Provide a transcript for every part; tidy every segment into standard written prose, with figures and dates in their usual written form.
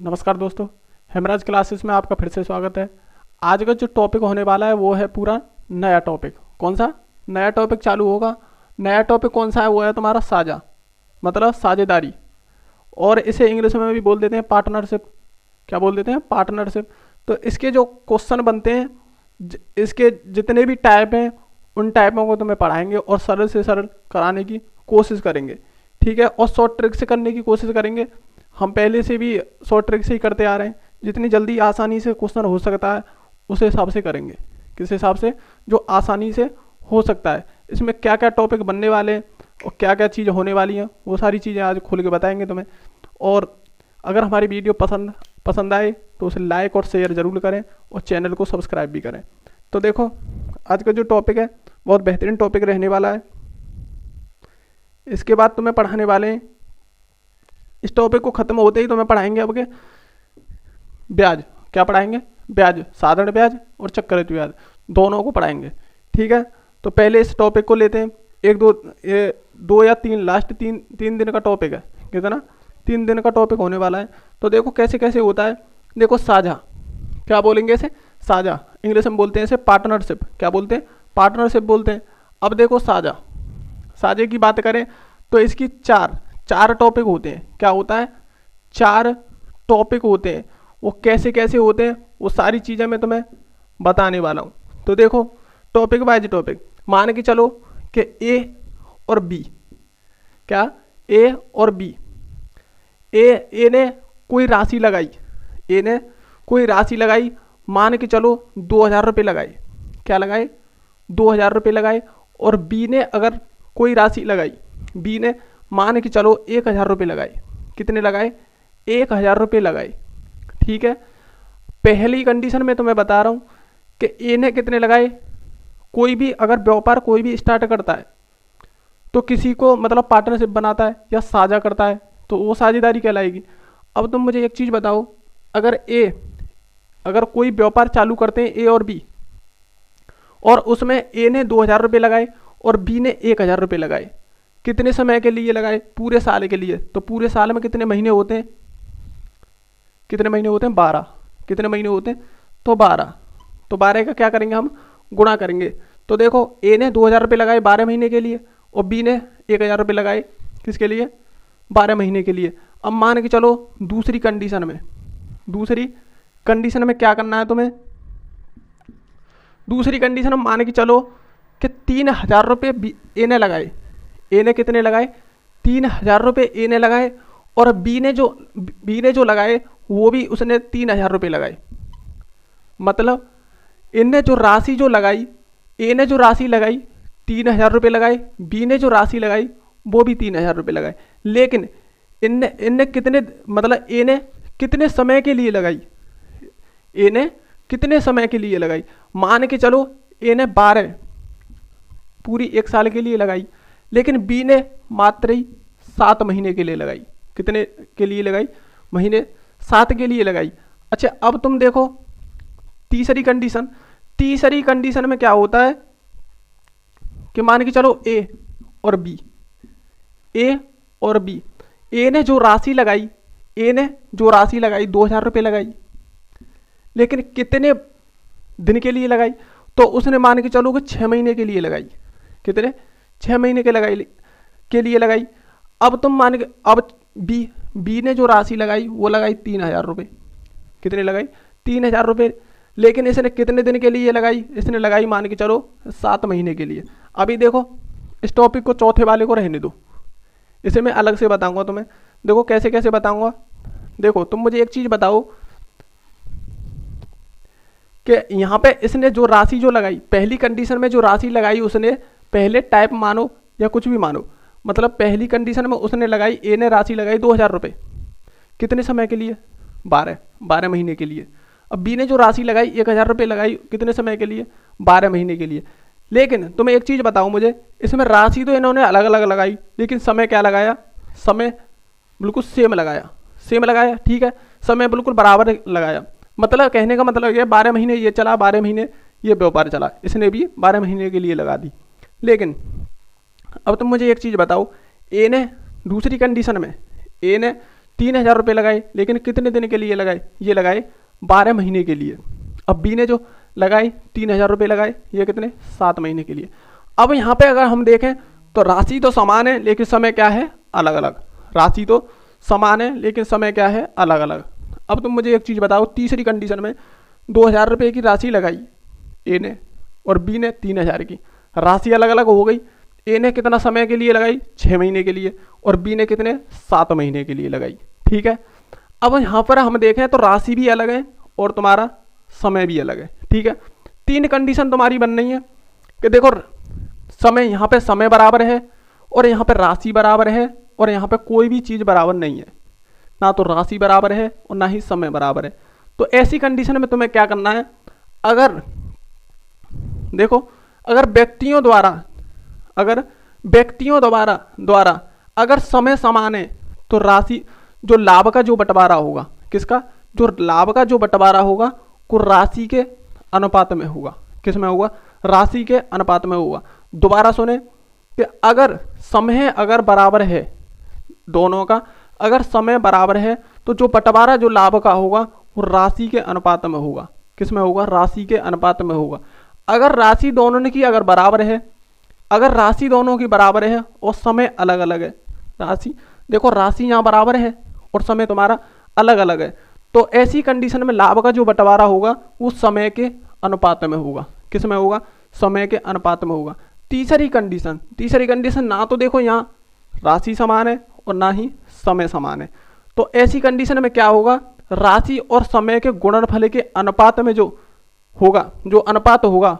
नमस्कार दोस्तों, हेमराज क्लासेस में आपका फिर से स्वागत है। आज का जो टॉपिक होने वाला है वो है पूरा नया टॉपिक। कौन सा नया टॉपिक चालू होगा? नया टॉपिक कौन सा है? वो है तुम्हारा साझा, मतलब साझेदारी, और इसे इंग्लिश में भी बोल देते हैं पार्टनरशिप। क्या बोल देते हैं? पार्टनरशिप। तो इसके जो क्वेश्चन बनते हैं, इसके जितने भी टाइप हैं उन टाइपों को तुम्हें पढ़ाएंगे और सरल से सरल कराने की कोशिश करेंगे, ठीक है। और शॉर्ट ट्रिक से करने की कोशिश करेंगे। हम पहले से भी शॉर्ट ट्रिक से ही करते आ रहे हैं। जितनी जल्दी आसानी से क्वेश्चन हो सकता है उस हिसाब से करेंगे। किस हिसाब से? जो आसानी से हो सकता है। इसमें क्या क्या टॉपिक बनने वाले हैं और क्या क्या चीज़ें होने वाली हैं वो सारी चीज़ें आज खुल के बताएंगे तुम्हें। और अगर हमारी वीडियो पसंद आए तो उसे लाइक और शेयर ज़रूर करें और चैनल को सब्सक्राइब भी करें। तो देखो, आज का जो टॉपिक है बहुत बेहतरीन टॉपिक रहने वाला है। इसके बाद तुम्हें पढ़ाने वाले हैं, इस टॉपिक को ख़त्म होते ही तुम्हें पढ़ाएंगे अब के ब्याज। क्या पढ़ाएंगे? ब्याज, साधारण ब्याज और चक्रवृद्धि ब्याज, दोनों को पढ़ाएंगे, ठीक है। तो पहले इस टॉपिक को लेते हैं। दो या तीन, लास्ट तीन दिन का टॉपिक है। कितना? 3 दिन का टॉपिक होने वाला है। तो देखो कैसे कैसे होता है। देखो, साझा, क्या बोलेंगे इसे? साझा। इंग्लिश में बोलते हैं इसे पार्टनरशिप। क्या बोलते हैं? पार्टनरशिप बोलते हैं। अब देखो, साझे की बात करें तो इसकी चार टॉपिक होते हैं। क्या होता है? 4 टॉपिक होते हैं। वो कैसे कैसे होते हैं वो सारी चीज़ें मैं तुम्हें बताने वाला हूँ। तो देखो, टॉपिक बाय टॉपिक मान के चलो कि ए और बी। क्या? ए और बी। ए ने कोई राशि लगाई। मान के चलो 2000 रुपये लगाए। क्या लगाए? 2000 रुपये लगाए। और बी ने अगर कोई राशि लगाई, बी ने मान के चलो 1000 रुपये लगाए। कितने लगाए? 1000 रुपये लगाए, ठीक है। पहली कंडीशन में तुम्हें बता रहा हूँ कि ए ने कितने लगाए। कोई भी अगर व्यापार कोई भी स्टार्ट करता है तो किसी को मतलब पार्टनरशिप बनाता है या साझा करता है तो वो साझेदारी कहलाएगी। अब तुम मुझे एक चीज़ बताओ, अगर कोई व्यापार चालू करते हैं ए और बी, और उसमें ए ने 2000 रुपये लगाए और बी ने 1000 रुपये लगाए, कितने समय के लिए लगाए? पूरे साल के लिए। तो पूरे साल में कितने महीने होते हैं? 12। कितने महीने होते हैं? तो 12। तो 12 का क्या करेंगे हम? गुणा करेंगे। तो देखो, ए ने 2000 रुपये लगाए 12 महीने के लिए और बी ने 1000 रुपये लगाए किसके लिए? 12 महीने के लिए। अब मान के चलो दूसरी कंडीशन में क्या करना है तुम्हें? दूसरी कंडीशन में मान के चलो कि 3000 रुपये ए ने लगाए। ए ने कितने लगाए? 3000 रुपये ए ने लगाए। और बी ने जो लगाए वो भी उसने 3000 रुपये लगाए। मतलब इनने जो राशि लगाई, ए ने जो राशि लगाई 3000 रुपये लगाए, बी ने जो राशि लगाई वो भी 3000 रुपये लगाए। लेकिन इनने कितने, मतलब ए ने कितने समय के लिए लगाई? ए ने कितने समय के लिए लगाई? मान के चलो ए ने 12 पूरी 1 साल के लिए लगाई, लेकिन बी ने मात्र ही 7 महीने के लिए लगाई। कितने के लिए लगाई? महीने 7 के लिए लगाई। अच्छा, अब तुम देखो तीसरी कंडीशन में क्या होता है कि मान के चलो ए और बी। ए ने जो राशि लगाई 2000 रुपये लगाई, लेकिन कितने दिन के लिए लगाई? तो उसने मान के चलो कि 6 महीने के लिए लगाई। कितने? 6 महीने के लिए लगाई। अब तुम अब बी ने जो राशि लगाई वो लगाई 3000 रुपये। कितने लगाई? 3000 रुपये। लेकिन इसने कितने दिन के लिए लगाई? इसने लगाई मान के चलो 7 महीने के लिए। अभी देखो, इस टॉपिक को चौथे वाले को रहने दो, इसे मैं अलग से बताऊंगा तुम्हें। देखो कैसे कैसे बताऊंगा। देखो, तुम मुझे एक चीज़ बताओ कि यहाँ पे इसने जो राशि लगाई, पहली कंडीशन में जो राशि लगाई उसने, पहले टाइप मानो या कुछ भी मानो, मतलब पहली कंडीशन में उसने लगाई, ए ने राशि लगाई 2000 रुपये। कितने समय के लिए? 12 महीने के लिए। अब बी ने जो राशि लगाई 1000 रुपये लगाई, कितने समय के लिए? 12 महीने के लिए। लेकिन तुम्हें एक चीज़ बताऊँ मुझे, इसमें राशि तो इन्होंने अलग अलग लगाई, लेकिन समय क्या लगाया? समय बिल्कुल सेम लगाया, ठीक है। समय बिल्कुल बराबर लगाया। मतलब कहने का मतलब ये 12 महीने ये चला, 12 महीने ये व्यापार चला, इसने भी 12 महीने के लिए लगा दी। लेकिन अब तुम मुझे एक चीज़ बताओ, ए ने दूसरी कंडीशन में ए ने 3,000 रुपये लगाए, लेकिन कितने दिन के लिए लगाए? ये लगाए 12 महीने के लिए। अब बी ने जो लगाए 3,000 रुपये लगाए, ये कितने? 7 महीने के लिए। अब यहाँ पे अगर हम देखें तो राशि तो समान है लेकिन समय क्या है? अलग अलग। राशि तो समान है लेकिन समय क्या है? अलग अलग। अब तुम मुझे एक चीज़ बताओ, तीसरी कंडीशन में 2,000 रुपये की राशि लगाई ए ने और बी ने 3,000 की, राशि अलग अलग हो गई। ए ने कितना समय के लिए लगाई? 6 महीने के लिए, और बी ने कितने? 7 महीने के लिए लगाई। ठीक है, अब यहाँ पर हम देखें तो राशि भी अलग है और तुम्हारा समय भी अलग है। ठीक है, 3 कंडीशन तुम्हारी बन रही है कि देखो समय, यहाँ पे समय बराबर है और यहाँ पे राशि बराबर है और यहाँ पे कोई भी चीज़ बराबर नहीं है, ना तो राशि बराबर है और ना ही समय बराबर है। तो ऐसी कंडीशन में तुम्हें क्या करना है? अगर देखो, अगर व्यक्तियों द्वारा अगर समय समान है तो राशि, जो लाभ का जो बंटवारा होगा, किसका? जो लाभ का जो बंटवारा होगा वो राशि के अनुपात में होगा। किस में होगा? राशि के अनुपात में होगा। दोबारा सुने कि अगर समय अगर बराबर है, दोनों का अगर समय बराबर है तो जो बंटवारा जो लाभ का होगा वो राशि के अनुपात में होगा। किस में होगा? राशि के अनुपात में होगा। अगर राशि दोनों की अगर बराबर है, अगर राशि दोनों की बराबर है और समय अलग अलग है, राशि देखो, राशि यहाँ बराबर है और समय तुम्हारा अलग अलग है, तो ऐसी कंडीशन में लाभ का जो बंटवारा होगा वो समय के अनुपात में होगा। किस में होगा? समय के अनुपात में होगा। तीसरी कंडीशन ना तो देखो यहाँ राशि समान है और ना ही समय समान है, तो ऐसी कंडीशन में क्या होगा? राशि और समय के गुणनफल के अनुपात में जो होगा, जो अनुपात होगा,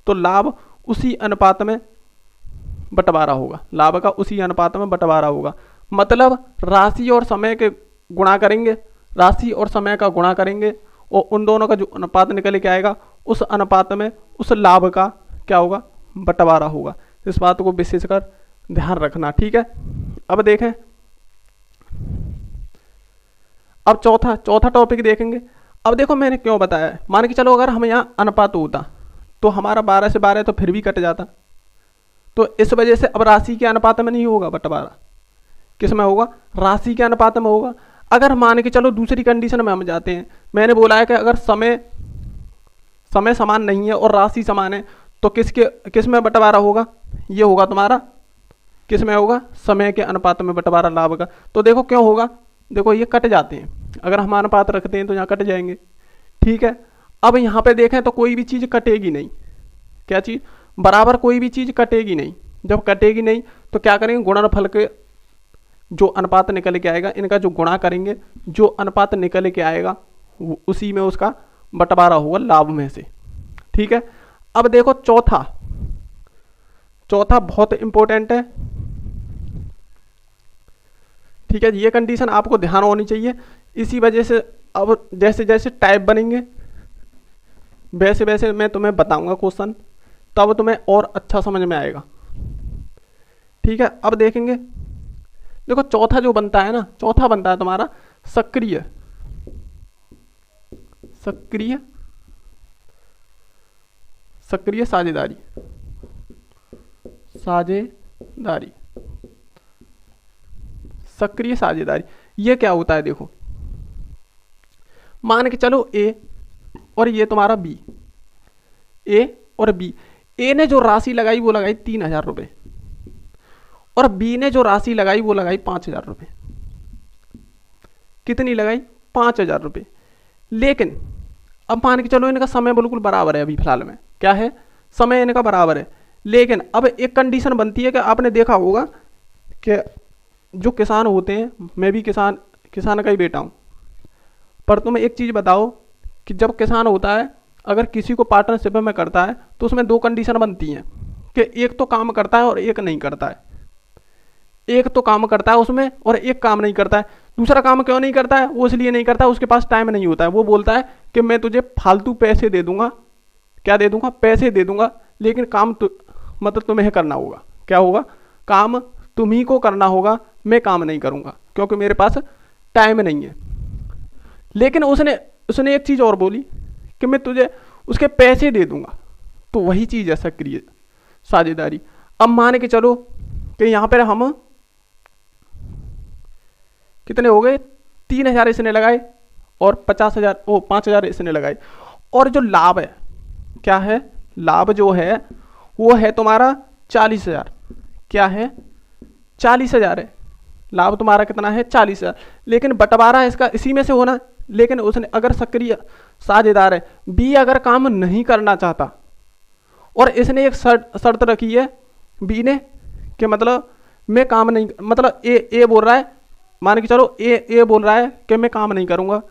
तो लाभ उसी अनुपात में बंटवारा होगा। लाभ का उसी अनुपात में बंटवारा होगा। मतलब राशि और समय के गुणा करेंगे, राशि और समय का गुणा करेंगे और उन दोनों का जो अनुपात निकल के आएगा उस अनुपात में उस लाभ का क्या होगा? बंटवारा होगा। इस बात को विशेषकर ध्यान रखना। ठीक है, अब देखें, अब चौथा टॉपिक देखेंगे। अब देखो मैंने क्यों बताया है, मान के चलो अगर हम यहाँ अनुपात होता तो हमारा 12 से 12 तो फिर भी कट जाता, तो इस वजह से अब राशि के अनुपात में नहीं होगा बंटवारा। किस में होगा? राशि के अनुपात में होगा। अगर मान के चलो दूसरी कंडीशन में हम जाते हैं, मैंने बोला है कि अगर समय समान नहीं है और राशि समान है तो किस में बंटवारा होगा? ये होगा तुम्हारा, किस में होगा? समय के अनुपात में बंटवारा लाभ का। तो देखो क्यों होगा? देखो ये कट जाते हैं, अगर हम अनुपात रखते हैं तो यहाँ कट जाएंगे। ठीक है, अब यहाँ पे देखें तो कोई भी चीज़ कटेगी नहीं। क्या चीज़? बराबर कोई भी चीज़ कटेगी नहीं। जब कटेगी नहीं तो क्या करेंगे? गुणनफल के जो अनुपात निकल के आएगा, इनका जो गुणा करेंगे, जो अनुपात निकल के आएगा उसी में उसका बंटवारा होगा लाभ में से। ठीक है, अब देखो चौथा बहुत इंपॉर्टेंट है। ठीक है, ये कंडीशन आपको ध्यान होनी चाहिए। इसी वजह से अब जैसे जैसे टाइप बनेंगे वैसे वैसे मैं तुम्हें बताऊंगा क्वेश्चन, तब तुम्हें और अच्छा समझ में आएगा। ठीक है, अब देखेंगे, देखो चौथा जो बनता है ना, चौथा बनता है तुम्हारा सक्रिय साझेदारी। सक्रिय साझेदारी ये क्या होता है? देखो मान के चलो ए और ये तुम्हारा बी, ए और बी। ए ने जो राशि लगाई वो लगाई 3,000 रुपये और बी ने जो राशि लगाई वो लगाई 5,000 रुपये। कितनी लगाई? 5,000 रुपये। लेकिन अब मान के चलो इनका समय बिल्कुल बराबर है, अभी फिलहाल में क्या है? समय इनका बराबर है। लेकिन अब एक कंडीशन बनती है कि आपने देखा होगा कि जो किसान होते हैं, मैं भी किसान का ही बेटा हूँ, पर तुम्हें एक चीज़ बताओ कि जब किसान होता है, अगर किसी को पार्टनरशिप में करता है तो उसमें 2 कंडीशन बनती हैं कि एक तो काम करता है और एक नहीं करता है। एक तो काम करता है उसमें और एक काम नहीं करता है। दूसरा काम क्यों नहीं करता है? वो इसलिए नहीं करता, उसके पास टाइम नहीं होता है। वो बोलता है कि मैं तुझे फालतू पैसे दे दूंगा। क्या दे दूंगा? पैसे दे दूंगा, लेकिन काम मतलब तुम्हें करना होगा। क्या होगा? काम तुम्ही को करना होगा, मैं काम नहीं करूंगा क्योंकि मेरे पास टाइम नहीं है। लेकिन उसने एक चीज़ और बोली कि मैं तुझे उसके पैसे दे दूंगा, तो वही चीज़ है सक्रिय साझेदारी। अब मान के चलो कि यहाँ पर हम कितने हो गए? 3,000 इसने लगाए और 50,000 वो 5,000 इसने लगाए। और जो लाभ है क्या है, लाभ जो है वो है तुम्हारा 40,000। क्या है, 40,000 है लाभ तुम्हारा, कितना है 40,000। लेकिन बंटवारा इसका इसी में से होना, लेकिन उसने अगर सक्रिय साझेदार है बी अगर काम नहीं करना चाहता और इसने एक शर्त रखी है बी ने कि मतलब मैं काम नहीं, मतलब ए बोल रहा है, मान के चलो ए बोल रहा है कि मैं काम नहीं करूंगा,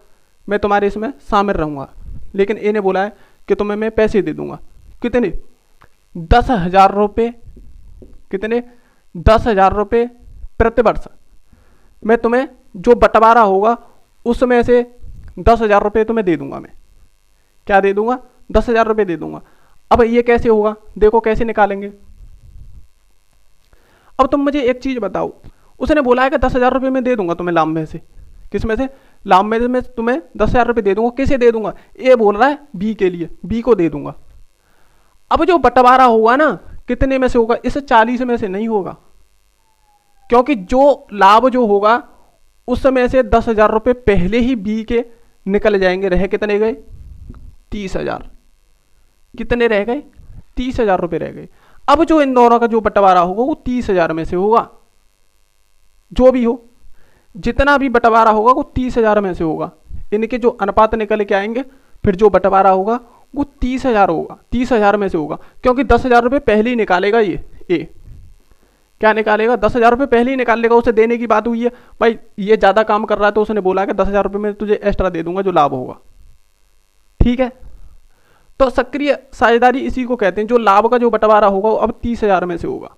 मैं तुम्हारे इसमें शामिल रहूंगा, लेकिन ए ने बोला है कि तुम्हें मैं पैसे दे दूंगा, कितने 10,000 रुपये, कितने 10,000 रुपये प्रतिवर्ष। मैं तुम्हें जो बंटवारा होगा उसमें से 10,000 रुपये तुम्हें दे दूंगा, मैं क्या दे दूंगा 10,000 रुपये दे दूंगा। अब ये कैसे होगा, देखो कैसे निकालेंगे। अब तुम मुझे एक चीज बताओ, उसने बोला है कि 10,000 रुपये मैं दे दूंगा तुम्हें लाभ में से, किस में से, लाभ में से मैं तुम्हें 10,000 रुपये दे दूंगा, किसे दे दूंगा, ए बोल रहा है बी के लिए, बी को दे दूंगा। अब जो बंटवारा होगा ना कितने में से होगा, इस 40 में से नहीं होगा, क्योंकि जो लाभ जो होगा उसमें से 10,000 रुपये पहले ही बी के निकल जाएंगे, रहे कितने गए 30,000, कितने रह गए 30,000 रुपये रह गए। अब जो इन दोनों का जो बंटवारा होगा वो 30,000 में से होगा, जो भी हो जितना भी बंटवारा होगा वो 30,000 में से होगा। इनके जो अनुपात निकल के आएंगे फिर जो बंटवारा होगा वो 30,000 होगा, 30,000 में से होगा, क्योंकि 10,000 रुपये पहले ही निकालेगा ये ए, क्या निकालेगा 10,000 रुपये पहले ही निकाल लेगा। उसे देने की बात हुई है भाई, ये ज्यादा काम कर रहा है तो उसने बोला कि 10,000 रुपये में तुझे एक्स्ट्रा दे दूंगा जो लाभ होगा, ठीक है। तो सक्रिय साझेदारी इसी को कहते हैं, जो लाभ का जो बंटवारा होगा वो अब 30,000 में से होगा,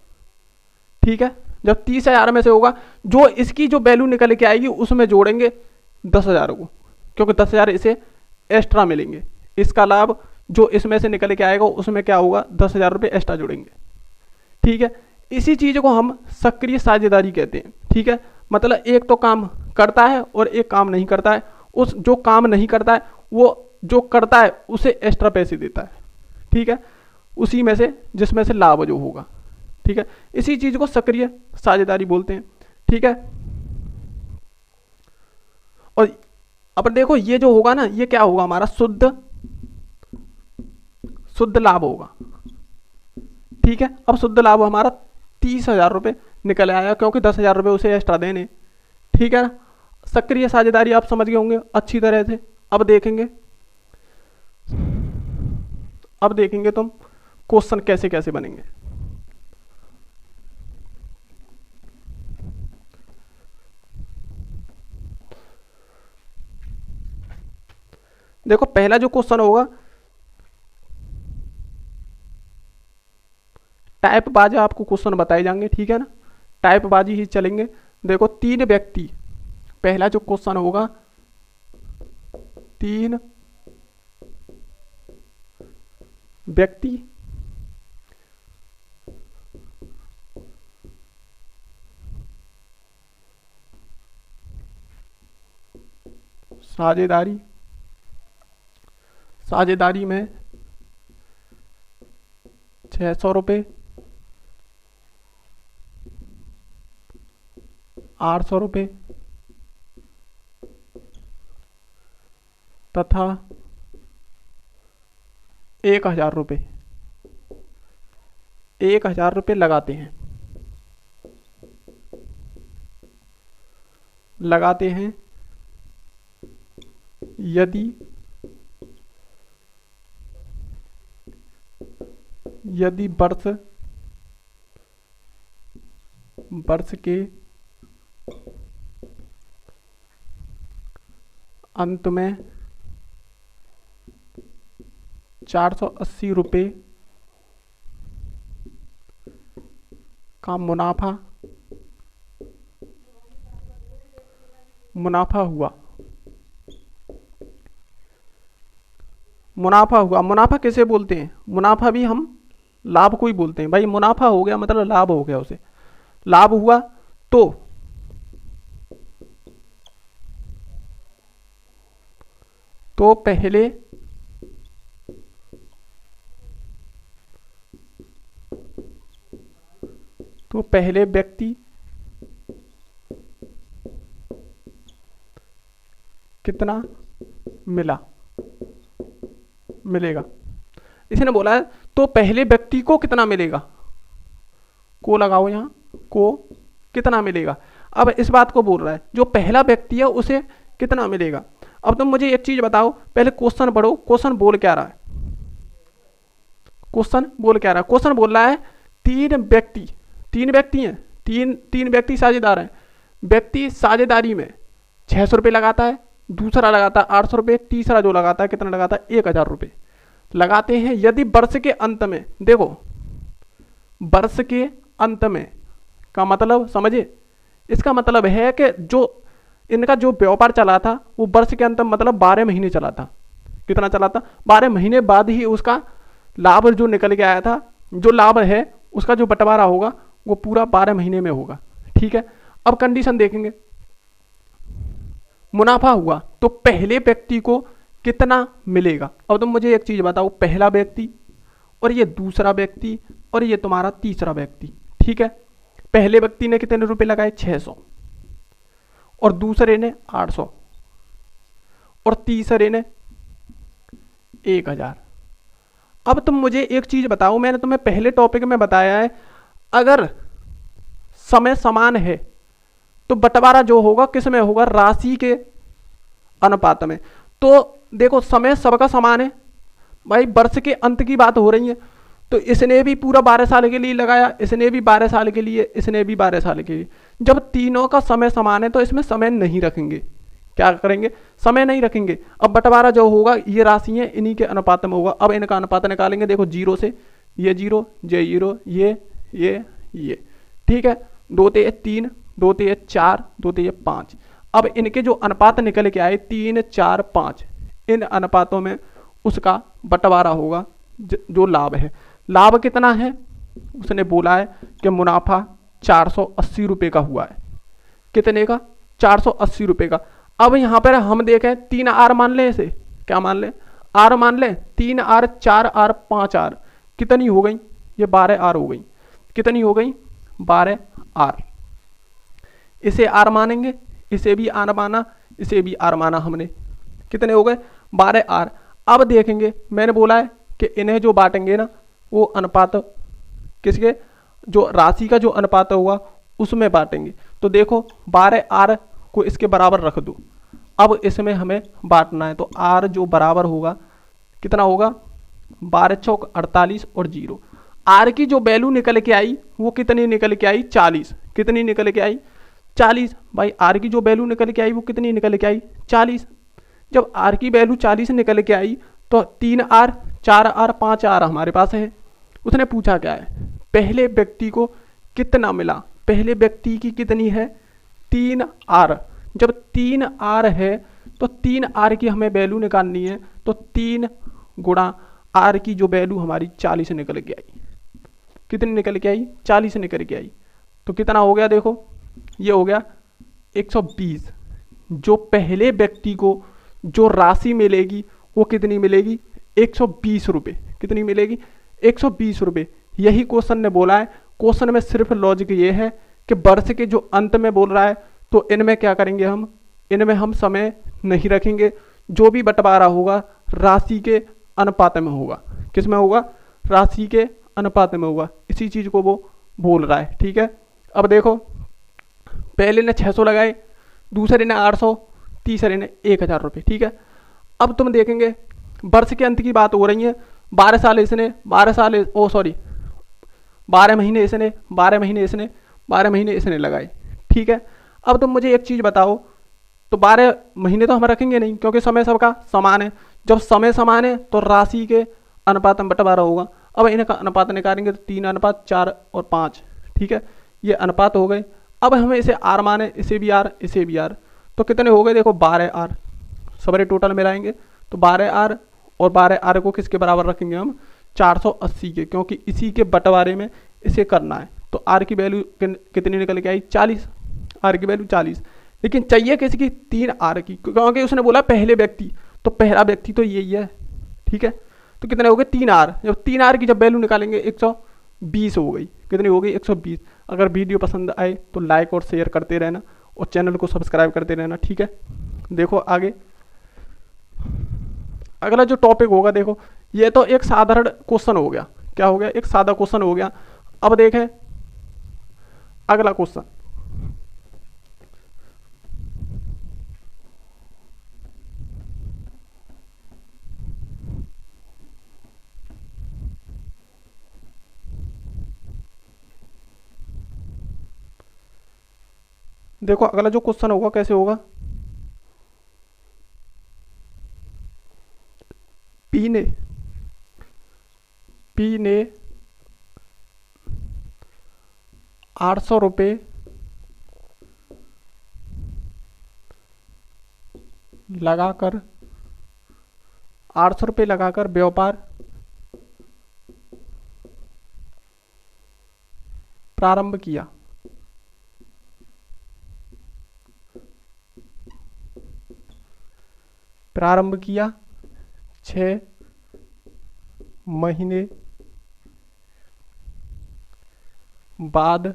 ठीक है। जब 30,000 में से होगा जो इसकी जो वैल्यू निकल के आएगी उसमें जोड़ेंगे 10,000 को, क्योंकि 10,000 इसे एक्स्ट्रा मिलेंगे, इसका लाभ जो इसमें से निकल के आएगा उसमें क्या होगा 10,000 रुपये एक्स्ट्रा जोड़ेंगे, ठीक है। इसी चीज को हम सक्रिय साझेदारी कहते हैं, ठीक है। मतलब एक तो काम करता है और एक काम नहीं करता है, उस जो काम नहीं करता है वो जो करता है उसे एक्स्ट्रा पैसे देता है, ठीक है, उसी में से जिसमें से लाभ जो होगा, ठीक है। इसी चीज को सक्रिय साझेदारी बोलते हैं, ठीक है। और अब देखो ये जो होगा ना ये क्या होगा हमारा शुद्ध लाभ होगा, ठीक है। अब शुद्ध लाभ हमारा 30,000 रुपये निकल आया, क्योंकि 10,000 रुपये उसे एक्स्ट्रा देने, ठीक है ना। सक्रिय साझेदारी आप समझ गए होंगे अच्छी तरह से। अब देखेंगे तुम क्वेश्चन कैसे कैसे बनेंगे। देखो पहला जो क्वेश्चन होगा टाइप बाजी आपको क्वेश्चन बताए जाएंगे, ठीक है ना, टाइप बाजी ही चलेंगे। देखो 3 व्यक्ति, पहला जो क्वेश्चन होगा 3 व्यक्ति साझेदारी में 600 रुपये, 800 रुपये तथा 1,000 रुपये, 1,000 रुपये लगाते हैं यदि वर्ष के अंत में 480 रुपये का मुनाफा हुआ। मुनाफा किसे बोलते हैं, मुनाफा भी हम लाभ को ही बोलते हैं भाई। मुनाफा हो गया मतलब लाभ हो गया, उसे लाभ हुआ तो पहले व्यक्ति कितना मिलेगा। इसने बोला है तो पहले व्यक्ति को कितना मिलेगा, को लगाओ यहाँ, को कितना मिलेगा। अब इस बात को बोल रहा है जो पहला व्यक्ति है उसे कितना मिलेगा। अब तुम मुझे एक चीज बताओ, पहले क्वेश्चन पढ़ो, क्वेश्चन बोल क्या रहा है, क्वेश्चन बोल क्या रहा है। क्वेश्चन बोल रहा है तीन व्यक्ति हैं, तीन व्यक्ति साझेदार हैं। व्यक्ति साझेदारी में 600 रुपये लगाता है, दूसरा लगाता है 800 रुपये, तीसरा जो लगाता है कितना लगाता है 1000 रुपये लगाते हैं। यदि वर्ष के अंत में, देखो वर्ष के अंत में का मतलब समझे, इसका मतलब है कि जो इनका जो व्यापार चला था वो वर्ष के अंत में मतलब 12 महीने चला था। कितना चला था, 12 महीने बाद ही उसका लाभ जो निकल के आया था, जो लाभ है उसका जो बंटवारा होगा वो पूरा 12 महीने में होगा। ठीक है, अब कंडीशन देखेंगे, मुनाफा हुआ तो पहले व्यक्ति को कितना मिलेगा। अब तुम मुझे एक चीज बताओ, पहला व्यक्ति और ये दूसरा व्यक्ति और ये तुम्हारा तीसरा व्यक्ति, ठीक है। पहले व्यक्ति ने कितने रुपए लगाए 600 और दूसरे ने 800 और तीसरे ने 1000। अब तुम मुझे एक चीज बताओ, मैंने तुम्हें पहले टॉपिक में बताया है अगर समय समान है तो बंटवारा जो होगा किस में होगा, राशि के अनुपात में। तो देखो समय सबका समान है भाई, वर्ष के अंत की बात हो रही है, तो इसने भी पूरा 12 साल के लिए लगाया, इसने भी 12 साल के लिए, इसने भी 12 साल के लिए। जब तीनों का समय समान है तो इसमें समय नहीं रखेंगे, क्या करेंगे, समय नहीं रखेंगे। अब बंटवारा जो होगा ये राशि है इन्हीं के अनुपात में होगा। अब इनका अनुपात निकालेंगे, देखो 0 से ये 0, ये 0, ये, ठीक है। 2 ते 3, 2 ते 4, 2 ते 5। अब इनके जो अनुपात निकल के आए 3, 4, 5, इन अनुपातों में उसका बंटवारा होगा जो लाभ है। लाभ कितना है, उसने बोला है कि मुनाफा 480 रुपये का हुआ है। कितने का, 480 रुपये का। अब यहाँ पर हम देखें 3 आर मान लें, इसे क्या मान लें, आर मान लें। 3 आर, 4 आर, 5 आर, कितनी हो गई, ये 12 आर हो गई। कितनी हो गई, 12 आर। इसे आर मानेंगे, इसे भी आर माना, इसे भी आर माना हमने, कितने हो गए 12 आर। अब देखेंगे मैंने बोला है कि इन्हें जो बांटेंगे ना वो अनुपात किसके, जो राशि का जो अनुपात होगा उसमें बांटेंगे। तो देखो 12 आर को इसके बराबर रख दो। अब इसमें हमें बांटना है तो आर जो बराबर होगा कितना होगा, 12 चौक 48 और 0। आर की जो वैल्यू निकल के आई वो कितनी निकल के आई, 40। कितनी निकल के आई, 40। भाई आर की जो वैल्यू निकल के आई वो कितनी निकल के आई, 40। जब आर की वैल्यू 40 निकल के आई तो 3 आर, 4 आर, 5 आर हमारे पास है। उसने पूछा क्या है, पहले व्यक्ति को कितना मिला। पहले व्यक्ति की कितनी है, 3 आर। जब 3 आर है तो 3 आर की हमें वैल्यू निकालनी है, तो 3 गुणा आर की जो वैल्यू हमारी 40 निकल के आई। कितनी निकल के आई, 40 निकल के आई। तो कितना हो गया, देखो ये हो गया 120। जो पहले व्यक्ति को जो राशि मिलेगी वो कितनी मिलेगी, 120 रुपये। कितनी मिलेगी, 120 रुपये। यही क्वेश्चन ने बोला है। क्वेश्चन में सिर्फ लॉजिक ये है कि वर्ष के जो अंत में बोल रहा है तो इनमें क्या करेंगे हम, इनमें हम समय नहीं रखेंगे। जो भी बंटवारा होगा राशि के अनुपात में होगा। किस में होगा, राशि के अनुपात में होगा। इसी चीज को वो बोल रहा है, ठीक है। अब देखो पहले ने 600 लगाए, दूसरे ने 800, तीसरे ने 1000 रुपये, ठीक है। अब तुम देखेंगे वर्ष के अंत की बात हो रही है। 12 साल इसने, 12 साल 12 महीने इसने, 12 महीने इसने, 12 महीने इसने लगाए, ठीक है। अब तुम मुझे एक चीज बताओ, तो 12 महीने तो हम रखेंगे नहीं क्योंकि समय सबका समान है। जब समय समान है तो राशि के अनुपात में बंटवारा होगा। अब इनका अनुपात निकालेंगे तो 3 अनुपात 4 और 5, ठीक है। ये अनुपात हो गए। अब हमें इसे आर माने, इसे भी आर, इसे भी आर, तो कितने हो गए, देखो 12 आर। सबरे टोटल मिलाएंगे तो 12 आर और 12 आर को किसके बराबर रखेंगे हम, 480 के, क्योंकि इसी के बंटवारे में इसे करना है। तो आर की वैल्यू कितनी निकल के आई, 40। आर की वैल्यू 40, लेकिन चाहिए किसकी, 3 आर की, क्योंकि उसने बोला पहले व्यक्ति, तो पहला व्यक्ति तो यही है, ठीक है। तो कितने हो गए, 3 आर। जब 3 आर की जब वैल्यू निकालेंगे 120 हो गई। कितनी हो गई, 120। अगर वीडियो पसंद आए तो लाइक और शेयर करते रहना और चैनल को सब्सक्राइब करते रहना, ठीक है। देखो आगे अगला जो टॉपिक होगा, देखो ये तो एक साधारण क्वेश्चन हो गया। क्या हो गया? एक सादा क्वेश्चन हो गया। अब देखें अगला क्वेश्चन। देखो अगला जो क्वेश्चन होगा कैसे होगा। पी ने 800 रुपये लगाकर 800 रुपये लगाकर व्यापार प्रारंभ किया। प्रारंभ किया 6 महीने बाद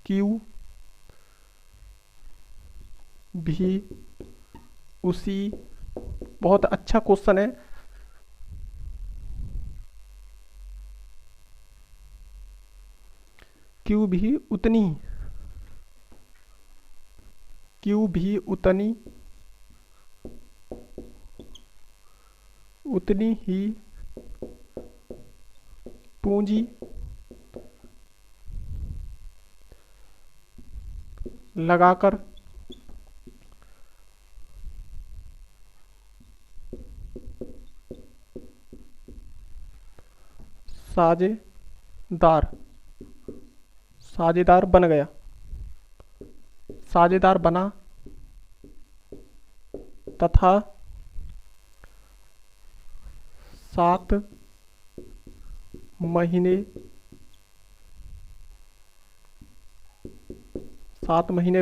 क्यू भी उसी, बहुत अच्छा क्वेश्चन है। क्यू भी उतनी ही पूंजी लगाकर साझेदार बन गया। साझेदार बना तथा 7 महीने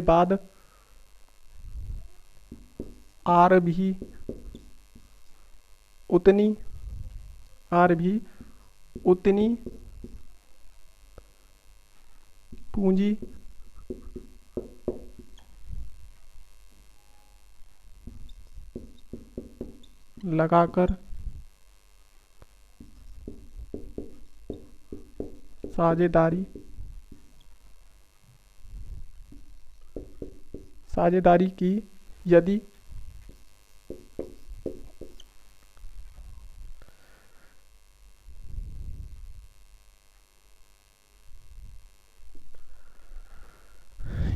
बाद आर भी उतनी पूंजी लगाकर साझेदारी की।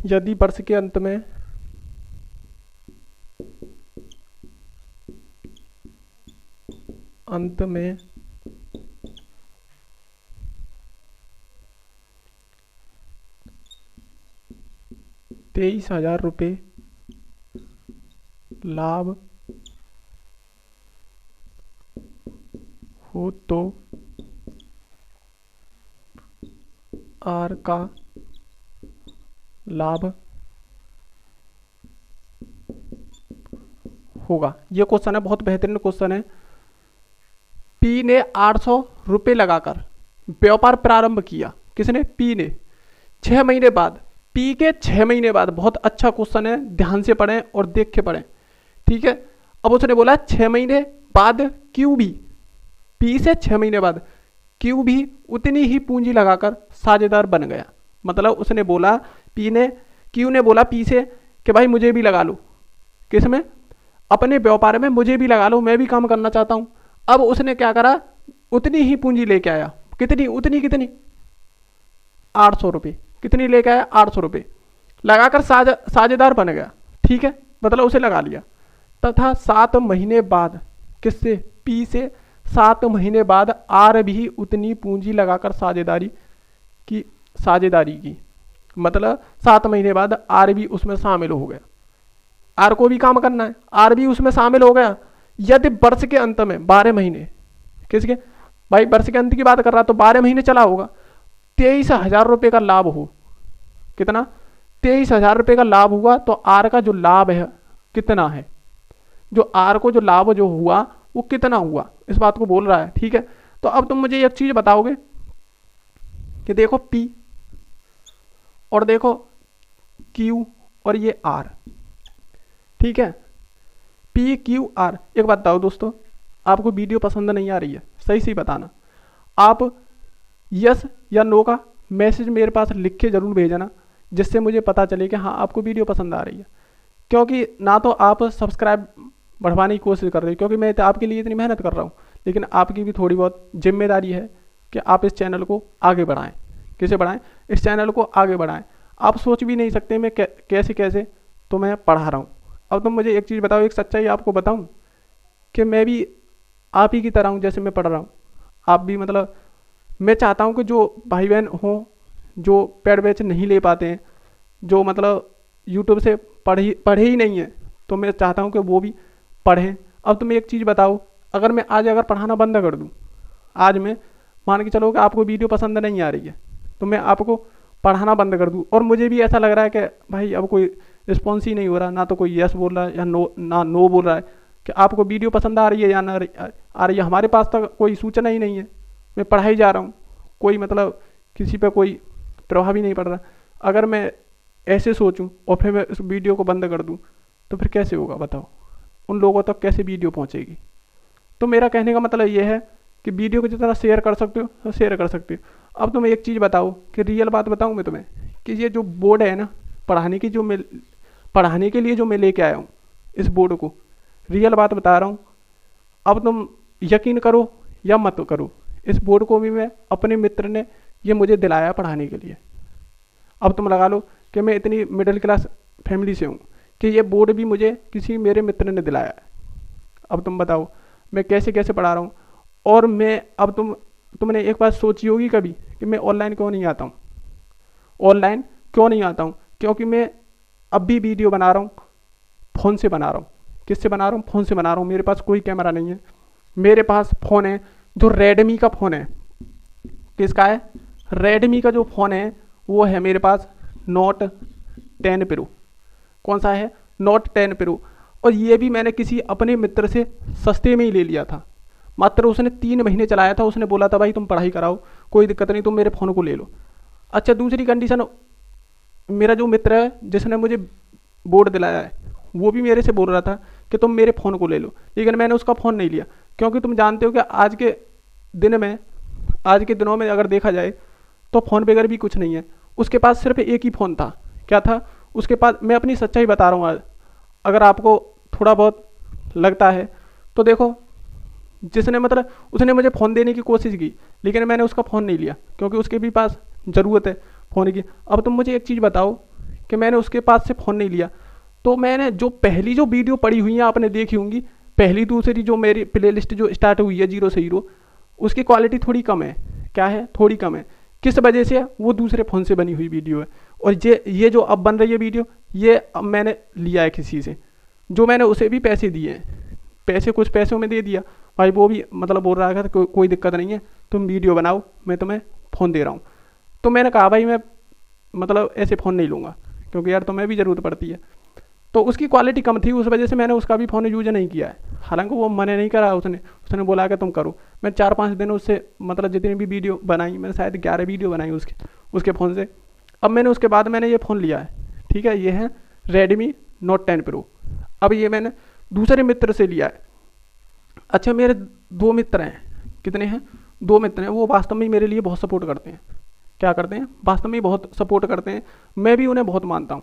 यदि वर्ष के अंत में 23,000 रुपये लाभ हो तो आर का लाभ होगा। ये क्वेश्चन है, बहुत बेहतरीन क्वेश्चन है। पी ने 800 रुपये लगाकर व्यापार प्रारंभ किया। किसने? पी ने। 6 महीने बाद, पी के 6 महीने बाद, बहुत अच्छा क्वेश्चन है, ध्यान से पढ़ें और देख के पढ़ें, ठीक है। अब उसने बोला 6 महीने बाद क्यू भी, पी से 6 महीने बाद क्यू भी उतनी ही पूंजी लगाकर साझेदार बन गया। मतलब उसने बोला, क्यू ने बोला पी से कि भाई मुझे भी लगा लो। किसमें? अपने व्यापार में मुझे भी लगा लो, मैं भी काम करना चाहता हूं। अब उसने क्या करा? उतनी ही पूंजी लेके आया। कितनी? 800 रुपये। कितनी लेके आया? 800 रुपये लगाकर साझेदार बन गया, ठीक है। मतलब उसे लगा लिया। तथा 7 महीने बाद, किससे? पी से 7 महीने बाद आर भी उतनी पूंजी लगाकर साझेदारी की। मतलब 7 महीने बाद आर भी उसमें शामिल हो गया। आर को भी काम करना है, आर भी उसमें शामिल हो गया। यदि वर्ष के अंत में 12 महीने, किसके भाई? वर्ष के अंत की बात कर रहा, तो 12 महीने चला होगा, 23,000 रुपये का लाभ हो। कितना? 23,000 रुपये का लाभ हुआ। तो आर का जो लाभ है कितना है? जो आर को जो लाभ जो हुआ वो कितना हुआ, इस बात को बोल रहा है, ठीक है। तो अब तुम मुझे एक चीज बताओगे कि देखो पी और देखो क्यू और ये आर, ठीक है। PQR। एक बात बताओ दोस्तों, आपको वीडियो पसंद नहीं आ रही है, सही सही बताना। आप यस या नो का मैसेज मेरे पास लिख के ज़रूर भेजना, जिससे मुझे पता चले कि हाँ आपको वीडियो पसंद आ रही है। क्योंकि ना तो आप सब्सक्राइब बढ़वाने की कोशिश कर रहे हो, क्योंकि मैं तो आपके लिए इतनी मेहनत कर रहा हूँ, लेकिन आपकी भी थोड़ी बहुत जिम्मेदारी है कि आप इस चैनल को आगे बढ़ाएं। कैसे बढ़ाएं? इस चैनल को आगे बढ़ाएं। आप सोच भी नहीं सकते मैं कैसे कैसे तो मैं पढ़ा रहा हूँ। अब तुम मुझे एक चीज़ बताओ, एक सच्चाई आपको बताऊँ कि मैं भी आप ही की तरह हूँ जैसे मैं पढ़ रहा हूँ। आप भी मतलब मैं चाहता हूँ कि जो भाई बहन हों जो पेड बैच नहीं ले पाते हैं, जो मतलब यूट्यूब से पढ़े ही नहीं हैं, तो मैं चाहता हूँ कि वो भी पढ़ें। अब तुम एक चीज़ बताओ, अगर मैं आज अगर पढ़ाना बंद कर दूँ, आज मैं मान के चलो कि आपको वीडियो पसंद नहीं आ रही है, तो मैं आपको पढ़ाना बंद कर दूँ और मुझे भी ऐसा लग रहा है कि भाई अब कोई रिस्पॉन्स ही नहीं हो रहा, ना तो कोई यस बोल रहा है या नो बोल रहा है कि आपको वीडियो पसंद आ रही है या ना आ रही है। हमारे पास तक कोई सूचना ही नहीं है, मैं पढ़ाई जा रहा हूँ, कोई मतलब किसी पे कोई प्रभाव ही नहीं पड़ रहा। अगर मैं ऐसे सोचूं और फिर मैं इस वीडियो को बंद कर दूं, तो फिर कैसे होगा बताओ? उन लोगों तक कैसे वीडियो पहुंचेगी? तो मेरा कहने का मतलब ये है कि वीडियो को जितना शेयर कर सकते हो तो शेयर कर सकते हो। अब तुम्हें एक चीज़ बताओ कि रियल बात बताऊँ मैं तुम्हें, कि ये जो बोर्ड है ना पढ़ाने की, जो मैं पढ़ाने के लिए जो मैं लेके आया हूँ इस बोर्ड को, रियल बात बता रहा हूँ। अब तुम यकीन करो या मत करो, इस बोर्ड को भी मैं अपने मित्र ने ये मुझे दिलाया पढ़ाने के लिए। अब तुम लगा लो कि मैं इतनी मिडिल क्लास फैमिली से हूँ कि ये बोर्ड भी मुझे किसी मेरे मित्र ने दिलाया है। अब तुम बताओ मैं कैसे कैसे पढ़ा रहा हूँ। और मैं अब तुमने एक बात सोची होगी कभी कि मैं ऑनलाइन क्यों नहीं आता हूँ? ऑनलाइन क्यों नहीं आता हूँ? क्योंकि मैं अब भी वीडियो बना रहा हूँ, फ़ोन से बना रहा हूँ। किससे बना रहा हूँ? फ़ोन से बना रहा हूँ। मेरे पास कोई कैमरा नहीं है, मेरे पास फ़ोन है जो रेडमी का फ़ोन है। किसका है? रेडमी का जो फ़ोन है वो है मेरे पास नोट 10 प्रो। कौन सा है? Note 10 pro. और ये भी मैंने किसी अपने मित्र से सस्ते में ही ले लिया था। मात्र उसने 3 महीने चलाया था, उसने बोला था भाई तुम पढ़ाई कराओ, कोई दिक्कत नहीं, तुम मेरे फ़ोन को ले लो। अच्छा, दूसरी कंडीशन, मेरा जो मित्र है जिसने मुझे बोर्ड दिलाया है वो भी मेरे से बोल रहा था कि तुम मेरे फ़ोन को ले लो, लेकिन मैंने उसका फ़ोन नहीं लिया। क्योंकि तुम जानते हो कि आज के दिनों में अगर देखा जाए तो फ़ोन बगैर भी कुछ नहीं है। उसके पास सिर्फ एक ही फ़ोन था। क्या था उसके पास? मैं अपनी सच्चाई बता रहा हूँ आज, अगर आपको थोड़ा बहुत लगता है तो देखो। जिसने मतलब उसने मुझे फ़ोन देने की कोशिश की, लेकिन मैंने उसका फ़ोन नहीं लिया क्योंकि उसके भी पास ज़रूरत है फ़ोन की। अब तुम मुझे एक चीज़ बताओ कि मैंने उसके पास से फ़ोन नहीं लिया, तो मैंने जो पहली जो वीडियो पड़ी हुई है आपने देखी होंगी, पहली दूसरी जो मेरी प्ले लिस्ट जो स्टार्ट हुई है 0 से हीरो, उसकी क्वालिटी थोड़ी कम है। क्या है? थोड़ी कम है। किस वजह से? वो दूसरे फ़ोन से बनी हुई वीडियो है। और ये जो अब बन रही है वीडियो, ये अब मैंने लिया है किसी से, जो मैंने उसे भी पैसे दिए हैं। पैसे कुछ पैसों में दे दिया भाई, वो भी मतलब बोल रहा था कोई दिक्कत नहीं है, तुम वीडियो बनाओ, मैं तुम्हें फ़ोन दे रहा हूँ। तो मैंने कहा भाई मैं मतलब ऐसे फ़ोन नहीं लूँगा, क्योंकि यार तुम्हें भी ज़रूरत पड़ती है। तो उसकी क्वालिटी कम थी, उस वजह से मैंने उसका भी फ़ोन यूज नहीं किया है। हालांकि वो मना नहीं करा, उसने बोला कि तुम करो। मैं 4-5 दिन उससे मतलब जितनी भी वीडियो बनाई, मैंने शायद 11 वीडियो बनाई उसके फ़ोन से। अब मैंने उसके बाद मैंने ये फ़ोन लिया है, ठीक है, ये है रेडमी नोट 10 प्रो। अब ये मैंने दूसरे मित्र से लिया है। अच्छा, मेरे 2 मित्र हैं। कितने हैं? 2 मित्र हैं। वो वास्तव में मेरे लिए बहुत सपोर्ट करते हैं। क्या करते हैं? वास्तव में बहुत सपोर्ट करते हैं। मैं भी उन्हें बहुत मानता हूँ।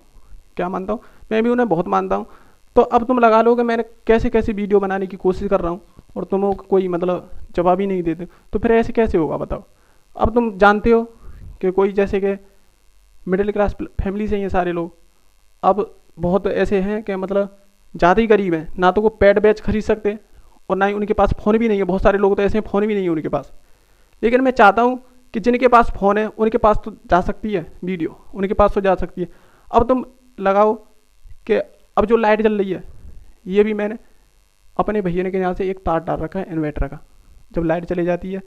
क्या मानता हूँ? मैं भी उन्हें बहुत मानता हूँ। तो अब तुम लगा लो कि मैंने कैसे कैसे वीडियो बनाने की कोशिश कर रहा हूँ और तुम कोई मतलब जवाब ही नहीं देते, तो फिर ऐसे कैसे होगा बताओ? अब तुम जानते हो कि कोई जैसे कि मिडिल क्लास फैमिली से ही हैं सारे लोग। अब बहुत ऐसे हैं कि मतलब ज़्यादा ही गरीब हैं, ना तो वो पैड बैच खरीद सकते और ना ही उनके पास फ़ोन भी नहीं है। बहुत सारे लोग तो ऐसे हैं फ़ोन भी नहीं है उनके पास। लेकिन मैं चाहता हूँ कि जिनके पास फ़ोन है उनके पास तो जा सकती है वीडियो, उनके पास तो जा सकती है। अब तुम लगाओ कि अब जो लाइट जल रही है, ये भी मैंने अपने भैया ने के यहाँ से एक तार डाल रखा है इन्वर्टर का। जब लाइट चली जाती है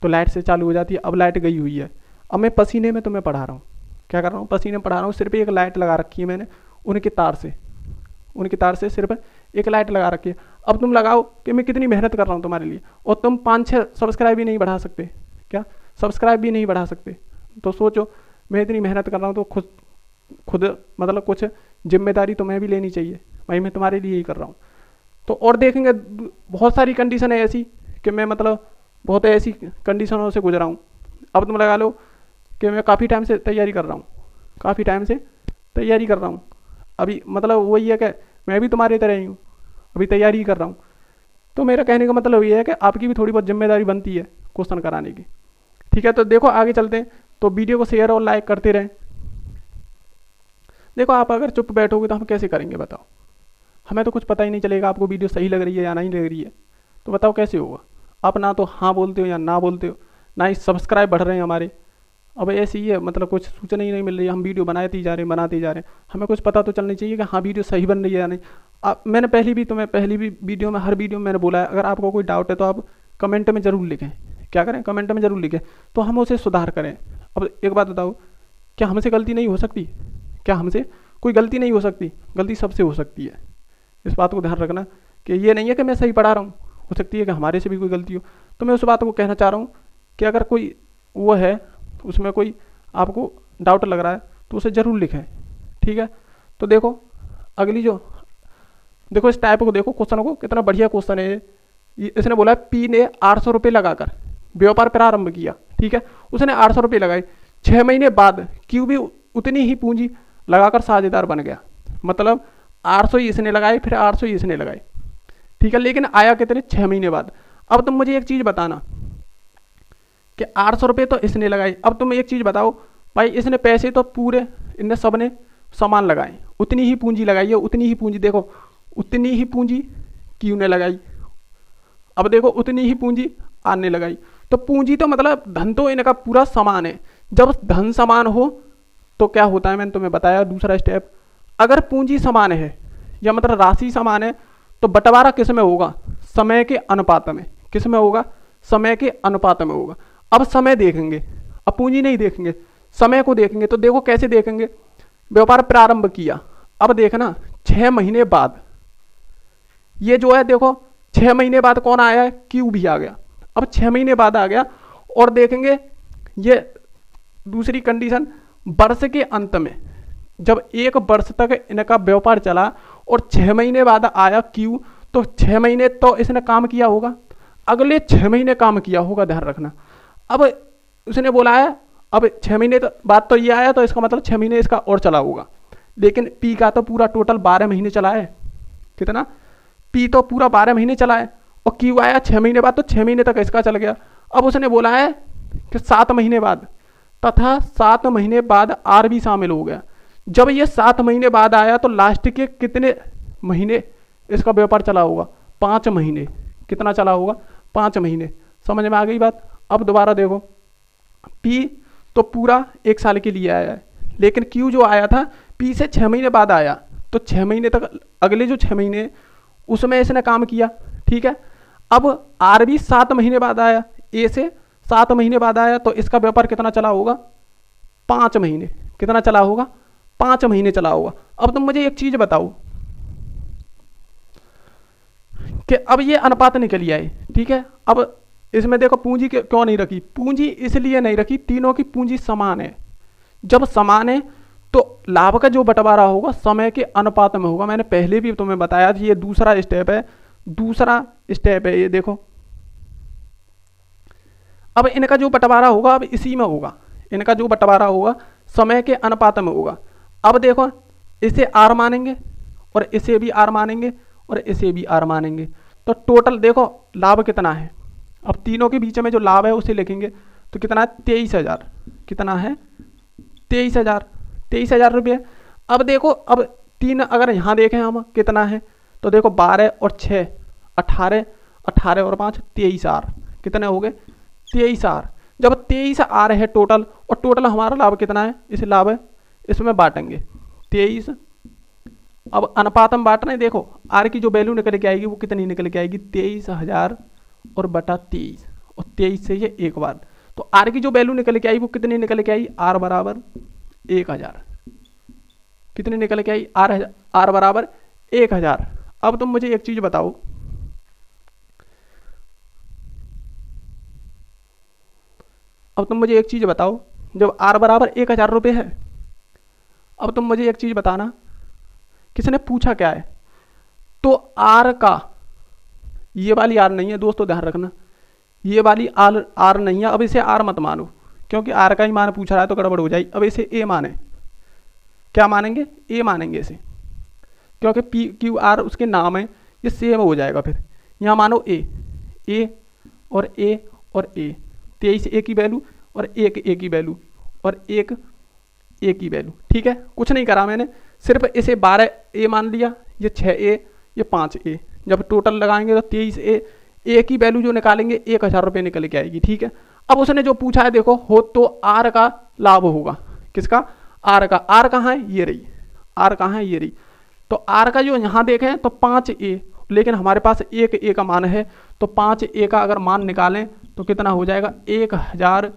तो लाइट से चालू हो जाती है। अब लाइट गई हुई है, अब मैं पसीने में तुम्हें पढ़ा रहा हूँ। क्या कर रहा हूँ? पसीने में पढ़ा रहा हूँ। सिर्फ एक लाइट लगा रखी है मैंने उनके तार से सिर्फ एक लाइट लगा रखी है। अब तुम लगाओ कि मैं कितनी मेहनत कर रहा हूँ तुम्हारे लिए, और तुम 5-6 सब्सक्राइब भी नहीं बढ़ा सकते। क्या? सब्सक्राइब भी नहीं बढ़ा सकते? तो सोचो, मैं इतनी मेहनत कर रहा हूँ तो खुद मतलब कुछ जिम्मेदारी तुम्हें भी लेनी चाहिए भाई, मैं तुम्हारे लिए ही कर रहा हूँ। तो और देखेंगे बहुत सारी कंडीशन है ऐसी कि मैं मतलब बहुत ऐसी कंडीशनों से गुजरा हूँ। अब तुम लगा लो कि मैं काफ़ी टाइम से तैयारी कर रहा हूँ, काफ़ी टाइम से तैयारी कर रहा हूँ। अभी मतलब वही है कि मैं भी तुम्हारी तरह ही हूँ, अभी तैयारी ही कर रहा हूँ। तो मेरा कहने का मतलब ये है कि आपकी भी थोड़ी बहुत जिम्मेदारी बनती है क्वेश्चन कराने की। ठीक है, तो देखो आगे चलते हैं। तो वीडियो को शेयर और लाइक करते रहें। देखो आप अगर चुप बैठोगे तो हम कैसे करेंगे बताओ, हमें तो कुछ पता ही नहीं चलेगा आपको वीडियो सही लग रही है या नहीं लग रही है। तो बताओ कैसे होगा। आप ना तो हाँ बोलते हो या ना बोलते हो, ना ही सब्सक्राइब बढ़ रहे हैं हमारे। अब ऐसे ही है, मतलब कुछ सूचना ही नहीं मिल रही है। हम वीडियो बनाते ही जा रहे हैं, बनाते ही जा रहे हैं। हमें कुछ पता तो चलनी चाहिए कि हाँ वीडियो सही बन रही है या नहीं। मैंने पहली भी वीडियो में, हर वीडियो में मैंने बोला है, अगर आपको कोई डाउट है तो आप कमेंट में ज़रूर लिखें। क्या करें, कमेंट में ज़रूर लिखें, तो हम उसे सुधार करें। अब एक बात बताओ, क्या हमसे गलती नहीं हो सकती? क्या हमसे कोई गलती नहीं हो सकती? गलती सबसे हो सकती है। इस बात को ध्यान रखना कि ये नहीं है कि मैं सही पढ़ा रहा हूँ, हो सकती है कि हमारे से भी कोई गलती हो। तो मैं उस बात को कहना चाह रहा हूँ कि अगर कोई वो है, उसमें कोई आपको डाउट लग रहा है तो उसे ज़रूर लिखें। ठीक है, तो देखो अगली जो, देखो इस टाइप को देखो, क्वेश्चन को, कितना बढ़िया क्वेश्चन है ये। इसने बोला पी ने 800 रुपये लगाकर व्यापार प्रारंभ किया। ठीक है, उसने 800 रुपये लगाए, 6 महीने बाद क्यू भी उतनी ही पूंजी लगाकर साझेदार बन गया। मतलब 800 ही इसने लगाए, फिर 800 ही इसने लगाए। ठीक है, लेकिन आया कितने, 6 महीने बाद। अब तुम मुझे एक चीज़ बताना कि 800 रुपये तो इसने लगाए। अब तुम एक चीज़ बताओ भाई, इसने पैसे तो पूरे, इनने सब ने सामान लगाए, उतनी ही पूंजी लगाई है, उतनी ही पूंजी, देखो उतनी ही पूंजी क्यू ने लगाई। अब देखो उतनी ही पूंजी आर ने लगाई। तो पूंजी तो मतलब धन तो इनका पूरा समान है। जब धन समान हो तो क्या होता है, मैंने तुम्हें बताया दूसरा स्टेप। अगर पूंजी समान है या मतलब राशि समान है तो बंटवारा किस में होगा, समय के अनुपात में। किस में होगा, समय के अनुपात में होगा। अब समय देखेंगे, अब पूंजी नहीं देखेंगे, समय को देखेंगे। तो देखो कैसे देखेंगे, व्यापार प्रारंभ किया, अब देखना 6 महीने बाद, ये जो है देखो 6 महीने बाद कौन आया है, क्यू भी आ गया। अब 6 महीने बाद आ गया, और देखेंगे ये दूसरी कंडीशन, वर्ष के अंत में, जब 1 वर्ष तक इनका व्यापार चला और 6 महीने बाद आया क्यू, तो 6 महीने तो इसने काम किया होगा, अगले 6 महीने काम किया होगा, ध्यान रखना। अब उसने बोला है अब 6 महीने बाद तो ये आया, तो इसका मतलब 6 महीने इसका और चला होगा। लेकिन पी का तो पूरा टोटल 12 महीने चला है। कितना, पी तो पूरा 12 महीने चला है, और क्यू आया 6 महीने बाद, तो 6 महीने तक इसका चल गया। अब उसने बोला है कि 7 महीने बाद, तथा 7 महीने बाद आर भी शामिल हो गया। जब ये 7 महीने बाद आया तो लास्ट के कितने महीने इसका व्यापार चला होगा, 5 महीने। कितना चला होगा, 5 महीने। समझ में आ गई बात। अब दोबारा देखो, पी तो पूरा 1 साल के लिए आया है, लेकिन क्यू जो आया था पी से 6 महीने बाद आया, तो 6 महीने तक, अगले जो 6 महीने उसमें इसने काम किया। ठीक है, अब आर भी 7 महीने बाद आया, ए से 7 महीने बाद आया, तो इसका व्यापार कितना चला होगा, 5 महीने। कितना चला होगा, 5 महीने चला होगा। अब तुम मुझे एक चीज बताओ कि अब ये अनुपात निकल आए। ठीक है, अब इसमें देखो पूंजी क्यों नहीं रखी, पूंजी इसलिए नहीं रखी, तीनों की पूंजी समान है। जब समान है तो लाभ का जो बंटवारा होगा समय के अनुपात में होगा। मैंने पहले भी तुम्हें बताया था, ये दूसरा स्टेप है, दूसरा स्टेप है ये। देखो अब इनका जो बंटवारा होगा अब इसी में होगा, इनका जो बंटवारा होगा समय के अनुपात में होगा। अब देखो इसे आर मानेंगे और इसे भी आर मानेंगे और इसे भी आर मानेंगे, तो टोटल देखो लाभ कितना है। अब तीनों के बीच में जो लाभ है उसे लिखेंगे, तो कितना है, 23,000। कितना है, 23,000, 23,000 रुपये। अब देखो, अब 3 अगर यहाँ देखें हम कितना है, तो देखो 12 और 6 18, 18 और 5 23 आर। कितने हो गए, 23 आर। जब 23 आर है टोटल, और टोटल हमारा लाभ कितना है, इसे लाभ है इसमें बांटेंगे 23। अब अनुपात में बांट रहे हैं, देखो आर की जो वैल्यू निकल के आएगी वो कितनी निकल के आएगी, 23,000 और बटा 23, और 23 से ये एक बार, तो आर की जो वैल्यू निकल के आई वो कितनी निकल के आई, आर बराबर 1000। कितनी निकल के आई, आर बराबर 1000। अब तुम मुझे एक चीज बताओ, अब तुम मुझे एक चीज बताओ, जब आर बराबर 1000 रुपये है, अब तुम मुझे एक चीज बताना, किसने पूछा क्या है, तो आर का ये वाली आर नहीं है दोस्तों, ध्यान रखना, ये वाली आर आर नहीं है। अब इसे आर मत मानो, क्योंकि आर का ही मान पूछ रहा है तो गड़बड़ हो जाएगी। अब इसे ए माने, क्या मानेंगे, ए मानेंगे इसे, क्योंकि पी क्यू आर उसके नाम है, ये सेम हो जाएगा। फिर यहाँ मानो ए और ए और ए, 23 ए की वैल्यू और 1 ए की वैल्यू और 1 ए की वैल्यू। ठीक है, कुछ नहीं करा मैंने, सिर्फ इसे 12 ए मान लिया, ये 6 ए, ये 5 ए। जब टोटल लगाएंगे तो 23 ए की वैल्यू जो निकालेंगे 1000 रुपये निकल के आएगी। ठीक है, अब उसने जो पूछा है देखो, हो तो आर का लाभ होगा, किसका, आर का। आर कहाँ है, ये रही, आर कहाँ है, ये रही। तो आर का जो यहाँ देखें तो 5 ए, लेकिन हमारे पास 1 ए का मान है, तो 5 ए का अगर मान निकालें तो कितना हो जाएगा, 1000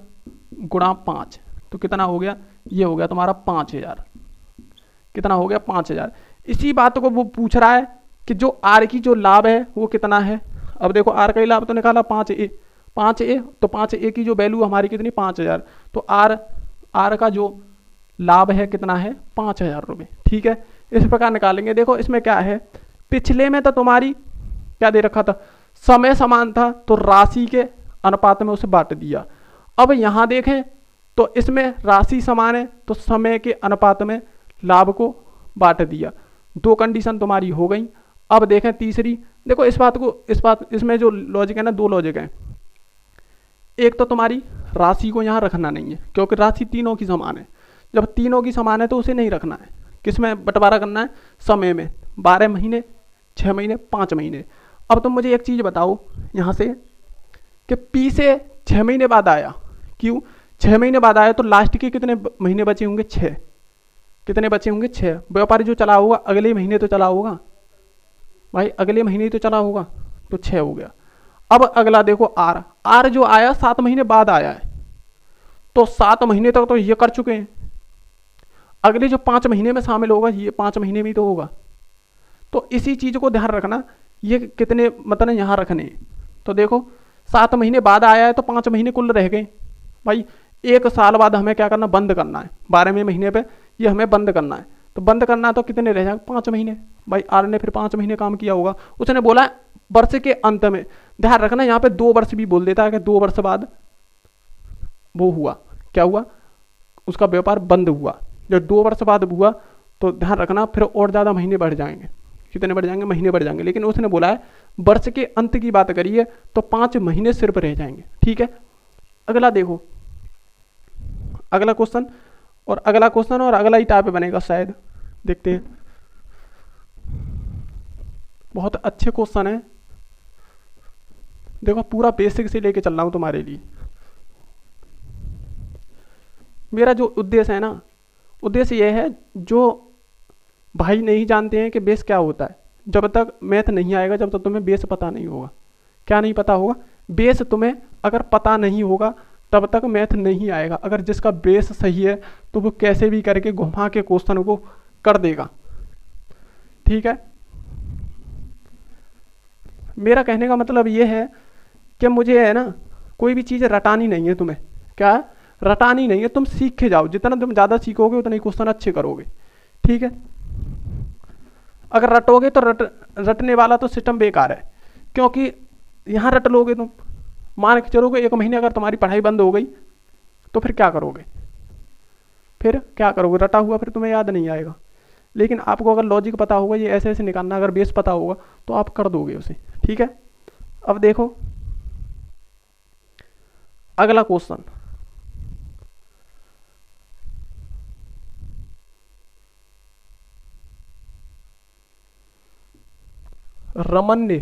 गुणा 5, तो कितना हो गया, ये हो गया तुम्हारा 5000। कितना हो गया, 5000। इसी बात को वो पूछ रहा है कि जो आर की जो लाभ है वो कितना है। अब देखो आर का ही लाभ तो निकाला 5 ए, 5 ए, तो 5 ए की जो वैल्यू हमारी कितनी, 5000। तो आर का जो लाभ है कितना है, 5000 रुपये। ठीक है, इस प्रकार निकालेंगे। देखो इसमें क्या है, पिछले में तो तुम्हारी क्या दे रखा था, समय समान था तो राशि के अनुपात में उसे बांट दिया। अब यहाँ देखें तो इसमें राशि समान है तो समय के अनुपात में लाभ को बांट दिया। दो कंडीशन तुम्हारी हो गई। अब देखें तीसरी, देखो इसमें जो लॉजिक है ना, दो लॉजिक है। एक तो तुम्हारी राशि को यहाँ रखना नहीं है, क्योंकि राशि तीनों की समान है। जब तीनों की समान है तो उसे नहीं रखना है, किसमें बंटवारा करना है, समय में, 12 महीने, 6 महीने, 5 महीने। अब तुम मुझे एक चीज़ बताओ यहाँ से कि पी से 6 महीने बाद आया, क्यों 6 महीने बाद आया, तो लास्ट के कितने महीने बचे होंगे, 6। कितने बचे होंगे, 6। व्यापारी जो चला होगा अगले महीने तो चला होगा भाई, अगले महीने ही तो चला होगा, तो 6 हो गया। अब अगला देखो आर जो आया 7 महीने बाद आया है, तो 7 महीने तक तो ये कर चुके हैं। अगले जो 5 महीने में शामिल होगा, ये 5 महीने में ही तो होगा। तो इसी चीज को ध्यान रखना, ये कितने मतलब यहाँ रखने। तो देखो 7 महीने बाद आया है तो 5 महीने कुल रह गए भाई। 1 साल बाद हमें क्या करना, बंद करना है, 12वें महीने पे ये हमें बंद करना है। तो बंद करना है तो कितने रह जाएंगे, 5 महीने। भाई आर ने फिर 5 महीने काम किया होगा। उसने बोला वर्ष के अंत में, ध्यान रखना यहाँ पे 2 वर्ष भी बोल देता है कि 2 वर्ष बाद वो हुआ, क्या हुआ, उसका व्यापार बंद हुआ। जब 2 वर्ष बाद हुआ तो ध्यान रखना फिर और ज़्यादा महीने बढ़ जाएंगे। कितने बढ़ जाएंगे, महीने बढ़ जाएंगे। लेकिन उसने बोला है वर्ष के अंत की बात करिए तो 5 महीने सिर्फ रह जाएंगे। ठीक है, अगला देखो, अगला क्वेश्चन और अगला ही टाइप बनेगा शायद, देखते हैं। बहुत अच्छे क्वेश्चन है, देखो पूरा बेसिक से लेके चल रहा हूं तुम्हारे लिए। मेरा जो उद्देश्य है ना, उद्देश्य यह है, जो भाई नहीं जानते हैं कि बेस क्या होता है, जब तक मैथ नहीं आएगा, जब तक तुम्हें बेस पता नहीं होगा। क्या नहीं पता होगा, बेस तुम्हें अगर पता नहीं होगा तब तक मैथ नहीं आएगा। अगर जिसका बेस सही है तो वो कैसे भी करके घुमा के क्वेश्चन को कर देगा। ठीक है, मेरा कहने का मतलब ये है कि मुझे है ना कोई भी चीज़ रटानी नहीं है तुम्हें। क्या रटानी नहीं है, तुम सीख के जाओ, जितना तुम ज़्यादा सीखोगे उतना ही क्वेश्चन अच्छे करोगे। ठीक है, अगर रटोगे तो रटने वाला तो सिस्टम बेकार है, क्योंकि यहाँ रट लोगे तुम, मान के चलोगे 1 महीने अगर तुम्हारी पढ़ाई बंद हो गई तो फिर क्या करोगे, रटा हुआ फिर तुम्हें याद नहीं आएगा। लेकिन आपको अगर लॉजिक पता होगा, ये ऐसे ऐसे निकालना, अगर बेस पता होगा तो आप कर दोगे उसे। ठीक है, अब देखो अगला क्वेश्चन, रमन ने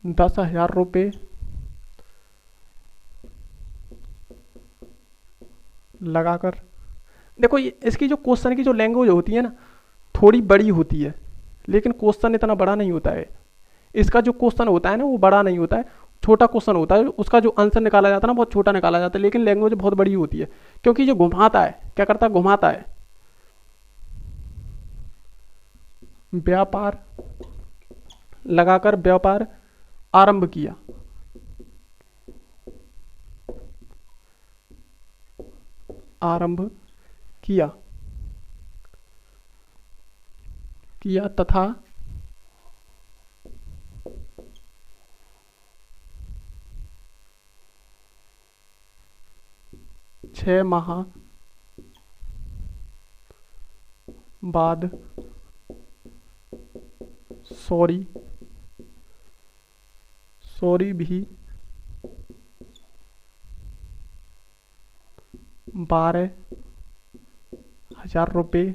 10,000 रुपये लगाकर, देखो ये इसकी जो क्वेश्चन की जो लैंग्वेज होती है ना, थोड़ी बड़ी होती है, लेकिन क्वेश्चन इतना बड़ा नहीं होता है। इसका जो क्वेश्चन होता है ना वो बड़ा नहीं होता है, छोटा क्वेश्चन होता है। उसका जो आंसर निकाला जाता है ना बहुत छोटा निकाला जाता है, लेकिन लैंग्वेज बहुत बड़ी होती है, क्योंकि जो घुमाता है, क्या करता है, घुमाता है। व्यापार लगाकर व्यापार आरंभ किया, आरंभ किया किया तथा 6 माह बाद सॉरी भी 12,000 रुपये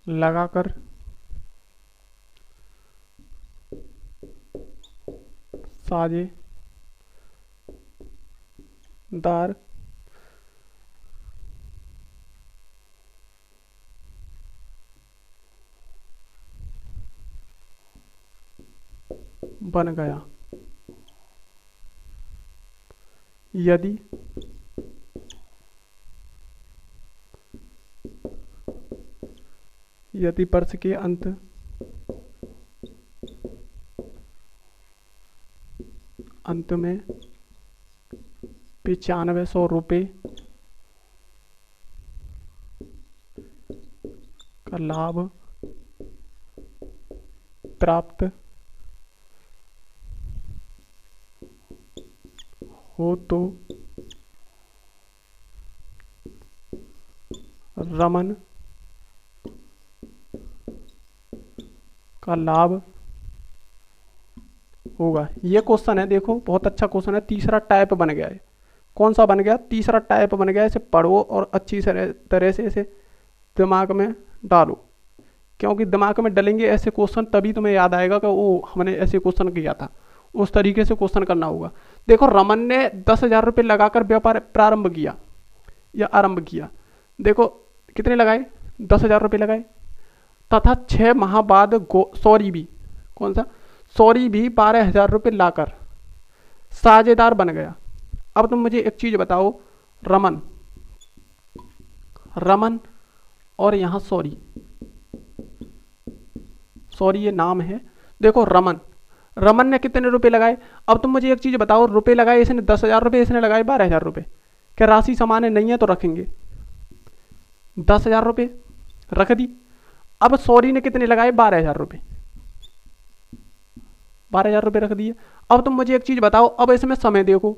लगाकर साझेदार बन गया। यदि वर्ष के अंत में 9500 रुपये का लाभ प्राप्त हो तो रमन का लाभ होगा। ये क्वेश्चन है, देखो बहुत अच्छा क्वेश्चन है। तीसरा टाइप बन गया है। कौन सा बन गया? तीसरा टाइप बन गया। इसे पढ़ो और अच्छी तरह से इसे दिमाग में डालो, क्योंकि दिमाग में डालेंगे ऐसे क्वेश्चन तभी तुम्हें याद आएगा कि वो हमने ऐसे क्वेश्चन किया था। उस तरीके से क्वेश्चन करना होगा। देखो, रमन ने 10,000 रुपये लगाकर व्यापार प्रारंभ किया या आरंभ किया। देखो कितने लगाए? 10,000 रुपये लगाए तथा 6 माह बाद सॉरी भी 12,000 रुपये लाकर साझेदार बन गया। अब तुम मुझे एक चीज बताओ, रमन और यहाँ सॉरी ये नाम है। देखो रमन ने कितने रुपए लगाए? अब तुम मुझे एक चीज बताओ, रुपए लगाए इसने 10,000 रुपये, इसने लगाए 12,000 रुपये। क्या राशि समान है? नहीं है तो रखेंगे 10,000 रुपये रख दी। अब सॉरी ने कितने लगाए? 12,000 रुपये। 12,000 रुपये रख दिए। अब तुम मुझे एक चीज बताओ, अब इसमें समय देखो।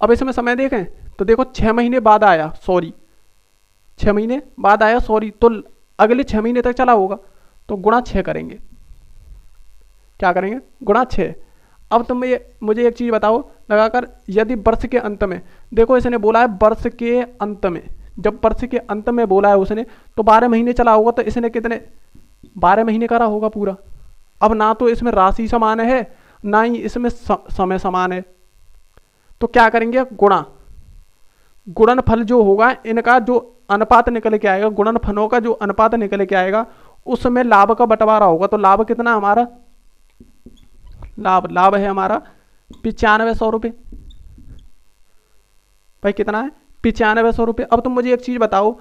अब इसमें समय देखें तो देखो 6 महीने बाद आया सॉरी, 6 महीने बाद आया सॉरी, तो अगले 6 महीने तक चला होगा, तो गुणा 6 करेंगे। क्या करेंगे? गुणा 6। अब तुम मुझे एक चीज बताओ लगाकर, यदि वर्ष के अंत में, देखो इसने बोला है वर्ष के अंत में, जब वर्ष के अंत में बोला है उसने तो 12 महीने चला होगा, तो इसने कितने 12 महीने करा होगा पूरा। अब ना तो इसमें राशि समान है ना ही इसमें समय समान है, तो क्या करेंगे? गुणनफल जो होगा, इनका जो अनुपात निकल के आएगा, गुणनफलों का जो अनुपात निकल के आएगा उसमें लाभ का बंटवारा होगा। तो लाभ कितना हमारा? लाभ है हमारा 9500 रुपये। भाई कितना है? 9500 रुपये। अब तुम मुझे एक चीज बताओ,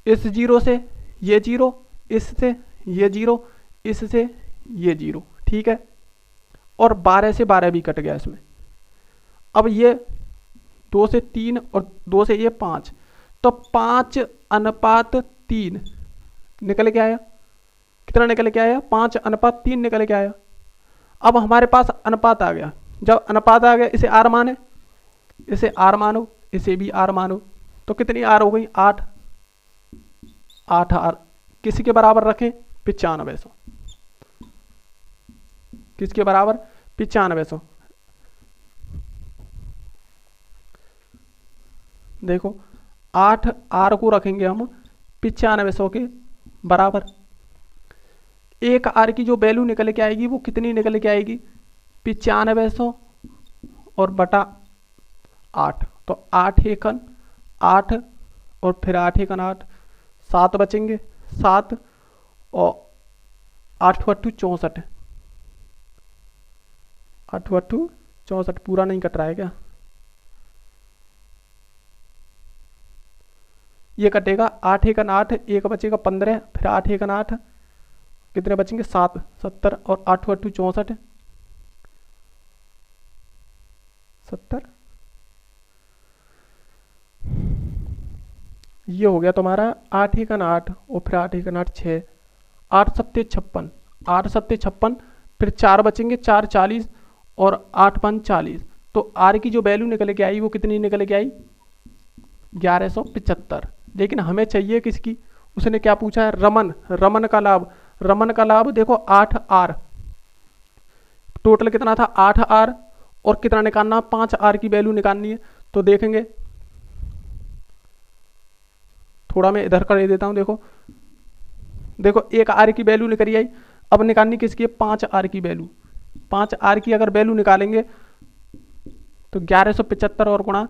इस जीरो से ये जीरो, इससे ये जीरो, इससे ये जीरो, ठीक है, और 12 से 12 भी कट गया इसमें। अब ये 2 से 3 और 2 से ये 5, तो 5:3 निकल के आया। कितना निकल के आया? 5:3 निकल के आया। अब हमारे पास अनुपात आ गया। जब अनुपात आ गया, इसे आर माने, इसे आर मानो, इसे भी आर मानो, तो कितनी आर हो गई? 8 आर। किसके बराबर रखें? 9500। किसके बराबर? 9500। देखो 8 आर को रखेंगे हम 9500 के बराबर। एक आर की जो वैल्यू निकल के आएगी वो कितनी निकल के आएगी? 9500 और बटा 8, तो 8 एकन 8 और फिर 8 एकन 8, 7 बचेंगे, 7 और 8 8 64, 8 8 64 पूरा नहीं कट रहा है क्या? ये कटेगा 8 एकन 8, एक बचेगा 15, फिर 8 एकन 8, कितने बचेंगे? 7 70 और 8 8 64 70 ये हो गया तुम्हारा 8 × 8 और फिर 8 × 8 6, 8 × 7 = 56, 8 × 7 = 56, फिर 4 बचेंगे, 4 = 40 और 8 × 5 = 40। तो आर की जो वैल्यू निकल के आई वो कितनी निकल के आई? 1175। लेकिन हमें चाहिए किसकी? उसने क्या पूछा है? रमन, रमन का लाभ। रमन का लाभ देखो 8R, टोटल कितना था? 8R, और कितना निकालना? 5R की वैल्यू निकालनी है। तो देखेंगे, थोड़ा मैं इधर कर देता हूं। देखो देखो 1R की वैल्यू निकली आई। अब निकालनी किसकी है? 5R की वैल्यू। 5R की अगर वैल्यू निकालेंगे तो 1175 और गुणा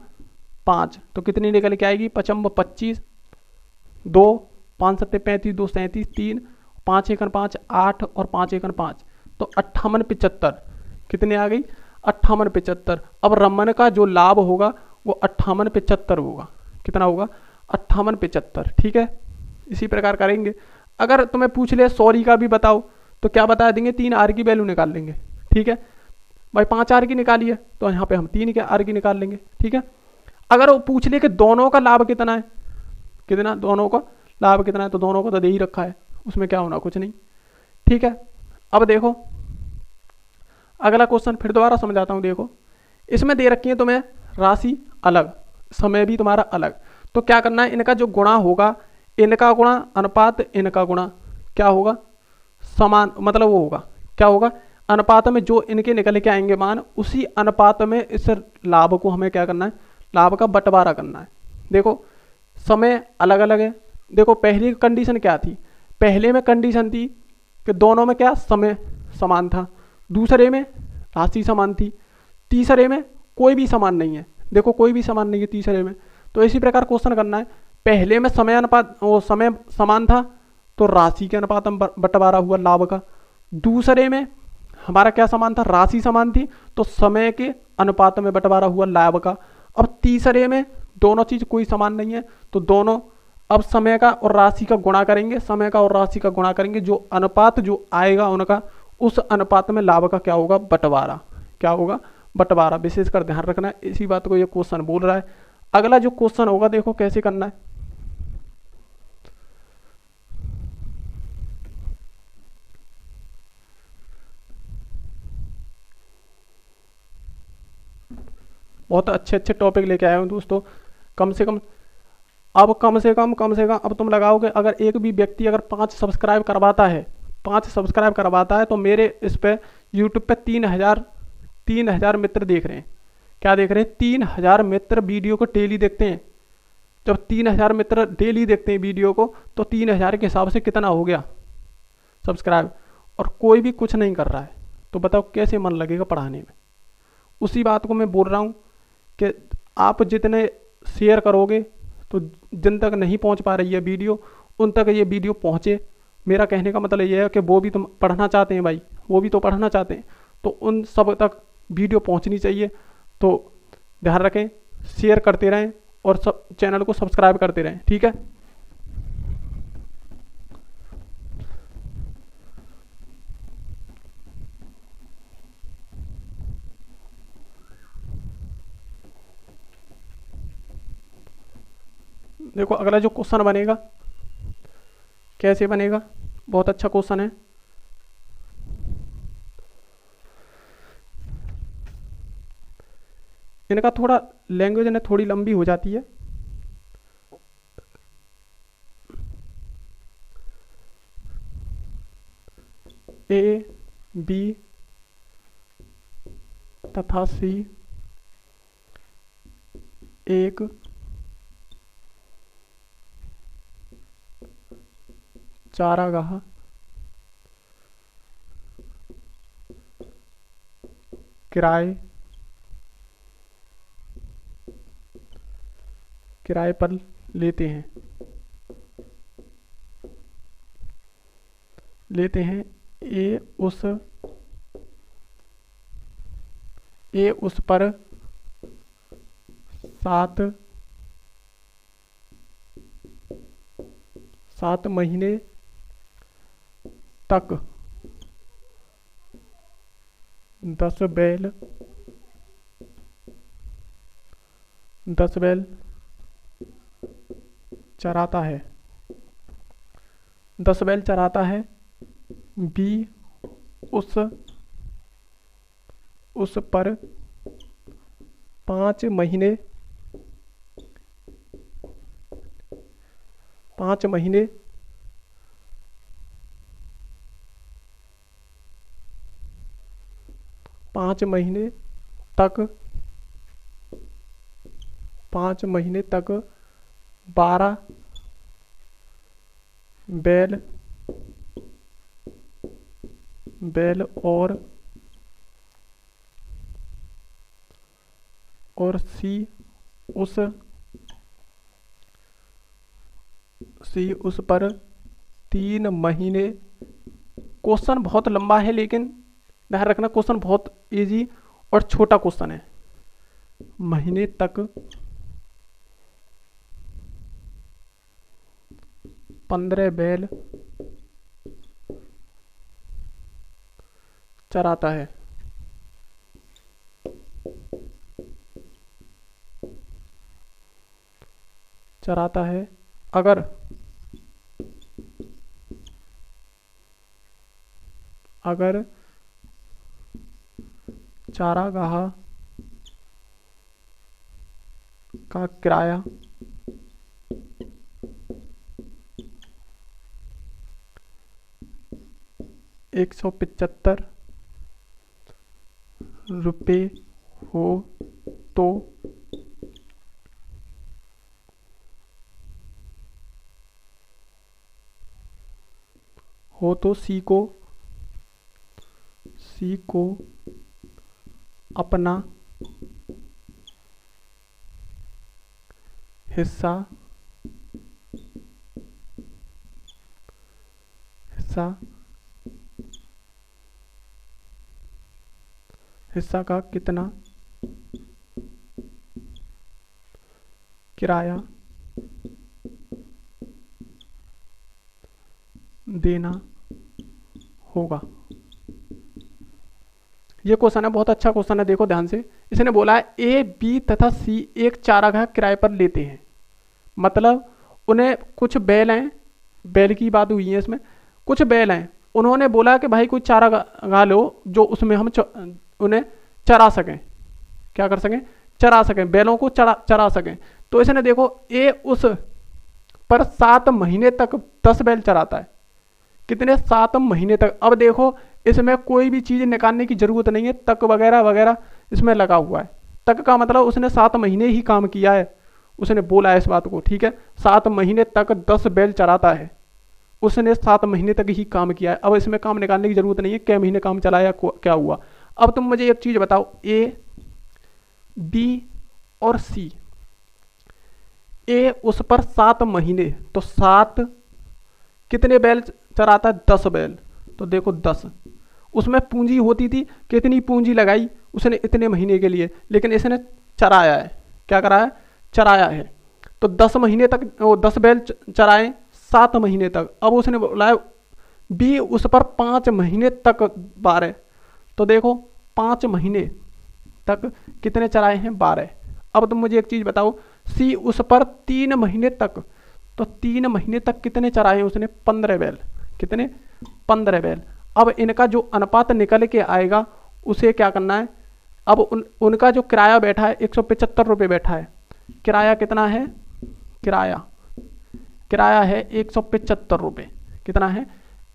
5 तो कितनी निकल के आएगी? 55 25, 2 5 7 35, 2 37, 3 5 1 5 8 और 5 1 5, तो 5875 कितने आ गई? 5875। अब रमन का जो लाभ होगा वो 5875 होगा। कितना होगा? 5875। ठीक है, इसी प्रकार करेंगे। अगर तुम्हें पूछ ले सॉरी का भी बताओ तो क्या बता देंगे? 3R की वैल्यू निकाल लेंगे। ठीक है भाई, 5R की निकाली है तो यहाँ पे हम 3R की निकाल लेंगे। ठीक है, अगर वो पूछ ले कि दोनों का लाभ कितना है, कितना दोनों का लाभ कितना है, तो दोनों को तो दे ही रखा है, उसमें क्या होना? कुछ नहीं। ठीक है, अब देखो अगला क्वेश्चन फिर दोबारा समझाता हूँ। देखो इसमें दे रखी है तुम्हें राशि अलग, समय भी तुम्हारा अलग। तो क्या करना है? इनका जो गुणा होगा, इनका गुणा अनुपात इनका गुणा क्या होगा? समान, मतलब वो होगा क्या होगा? अनुपात में जो इनके निकल के आएंगे मान, उसी अनुपात में इस लाभ को हमें क्या करना है? लाभ का बंटवारा करना है। देखो समय अलग अलग है। देखो पहली कंडीशन क्या थी? पहले में कंडीशन थी कि दोनों में क्या? समय समान था। दूसरे में राशि समान थी। तीसरे में कोई भी समान नहीं है। देखो कोई भी समान नहीं है तीसरे में। तो इसी प्रकार क्वेश्चन करना है। पहले में समय अनुपात, वो समय समान था तो राशि के अनुपात में बंटवारा हुआ लाभ का। दूसरे में हमारा क्या समान था? राशि समान थी तो समय के अनुपात में बंटवारा हुआ लाभ का। अब तीसरे में दोनों चीज कोई समान नहीं है तो दोनों अब समय का और राशि का गुणा करेंगे, समय का और राशि का गुणा करेंगे, जो अनुपात जो आएगा उनका, उस अनुपात में लाभ का क्या होगा? बंटवारा। क्या होगा? बंटवारा। विशेषकर ध्यान रखना, इसी बात को ये क्वेश्चन बोल रहा है। अगला जो क्वेश्चन होगा देखो कैसे करना है। बहुत अच्छे अच्छे टॉपिक लेके आए हूँ दोस्तों। कम से कम अब अब तुम लगाओगे, अगर एक भी व्यक्ति अगर 5 सब्सक्राइब करवाता है, 5 सब्सक्राइब करवाता है, तो मेरे इस पे यूट्यूब पे 3000 मित्र देख रहे हैं। क्या देख रहे हैं? 3000 मित्र वीडियो को डेली देखते हैं। जब 3000 मित्र डेली देखते हैं वीडियो को, तो 3000 के हिसाब से कितना हो गया सब्सक्राइब, और कोई भी कुछ नहीं कर रहा है, तो बताओ कैसे मन लगेगा पढ़ाने में? उसी बात को मैं बोल रहा हूँ कि आप जितने शेयर करोगे तो जिन तक नहीं पहुँच पा रही है वीडियो, उन तक ये वीडियो पहुँचे। मेरा कहने का मतलब ये है कि वो भी तो पढ़ना चाहते हैं भाई, वो भी तो पढ़ना चाहते हैं, तो उन सब तक वीडियो पहुँचनी चाहिए। तो ध्यान रखें, शेयर करते रहें और सब चैनल को सब्सक्राइब करते रहें। ठीक है, देखो अगला जो क्वेश्चन बनेगा कैसे बनेगा, बहुत अच्छा क्वेश्चन है। इनका थोड़ा लैंग्वेज ने थोड़ी लंबी हो जाती है। ए बी तथा सी एक चारागाह किराए पर लेते हैं ए उस पर 7 महीने तक 10 बैल चराता है, 10 बैल चराता है। बी उस पर 5 महीने 5 महीने तक 5 महीने तक 12 बैल और सी उस पर 3 महीने। क्वेश्चन बहुत लंबा है, लेकिन ध्यान रखना क्वेश्चन बहुत इजी और छोटा क्वेश्चन है। महीने तक 15 बैल चराता है। अगर चारागाह का किराया 175 रुपये हो तो सी को अपना हिस्सा का कितना किराया देना होगा। ये क्वेश्चन है, बहुत अच्छा क्वेश्चन है, देखो ध्यान से। इसने बोला है ए, बी तथा सी एक चारागाह किराए पर लेते हैं। मतलब उन्हें कुछ बैल हैं, बैल की बात हुई है इसमें, कुछ बैल हैं, उन्होंने बोला कि भाई कोई चारागाह लो जो उसमें हम उन्हें चरा सकें। क्या कर सकें? चरा सकें, बैलों को चरा सकें। तो इसने देखो ए उस पर 7 महीने तक 10 बैल चराता है। कितने? 7 महीने तक। अब देखो इसमें कोई भी चीज़ निकालने की जरूरत नहीं है, तक वगैरह वगैरह इसमें लगा हुआ है। तक का मतलब उसने 7 महीने ही काम किया है, उसने बोला है इस बात को, ठीक है। 7 महीने तक 10 बैल चराता है, उसने 7 महीने तक ही काम किया है। अब इसमें काम निकालने की जरूरत नहीं है क्या महीने काम चलाया क्या हुआ। अब तुम मुझे एक चीज बताओ, ए, बी और सी। ए उस पर 7 महीने, तो 7 कितने बैल चराता है? 10 बैल। तो देखो 10, उसमें पूंजी होती थी, कितनी पूंजी लगाई उसने इतने महीने के लिए, लेकिन इसने चराया है। क्या कराया? चराया है। तो 10 महीने तक वो 10 बैल चराए 7 महीने तक। अब उसने बोला बी उस पर 5 महीने तक 12। तो देखो 5 महीने तक कितने चराए हैं? 12। अब तुम मुझे एक चीज बताओ, सी उस पर 3 महीने तक, तो 3 महीने तक कितने चराए हैं उसने? 15 बैल। कितने? 15 बैल। अब इनका जो अनुपात निकल के आएगा उसे क्या करना है? अब उनका जो किराया बैठा है 175 रुपये बैठा है। किराया कितना है? किराया है 175 रुपये। कितना है?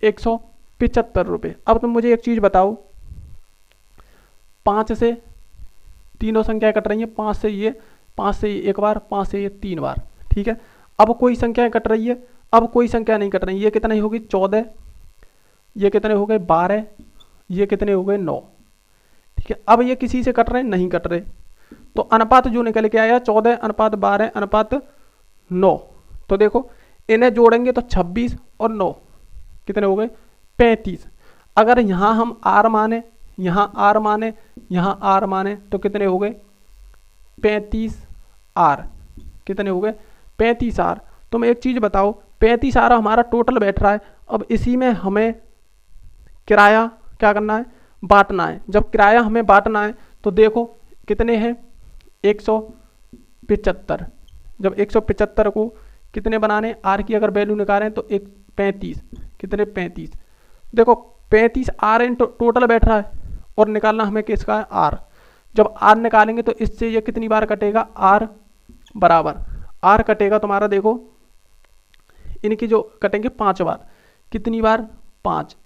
175 रुपये। अब तुम मुझे एक चीज बताओ, 5 से तीनों संख्या कट रही है, 5 से ये, 5 से ये एक बार, 5 से ये 3 बार, ठीक है। अब कोई संख्या कट रही है, अब कोई संख्या नहीं कट रही। ये कितनी होगी? 14। ये कितने हो गए? 12। ये कितने हो गए? 9। ठीक है। अब ये किसी से कट रहे? नहीं कट रहे। तो अनुपात जो निकल के आया 14 अनुपात 12 अनुपात 9। तो देखो इन्हें जोड़ेंगे तो 26 और 9 कितने हो गए? 35। अगर यहाँ हम आर माने, यहाँ आर माने, यहाँ आर माने, तो कितने हो गए? 35 आर। कितने हो गए? 35 आर। तुम एक चीज बताओ, 35 आर हमारा टोटल बैठ रहा है। अब इसी में हमें किराया क्या करना है? बांटना है। जब किराया हमें बांटना है तो देखो कितने हैं? 175। जब 175 को कितने बनाने, आर की अगर वैल्यू निकालें तो एक 35, कितने 35, देखो 35 आर इन टोटल बैठ रहा है और निकालना हमें किसका है, आर। जब आर निकालेंगे तो इससे ये कितनी बार कटेगा, आर बराबर आर कटेगा तुम्हारा, देखो इनकी जो कटेंगे 5 बार, कितनी बार 5,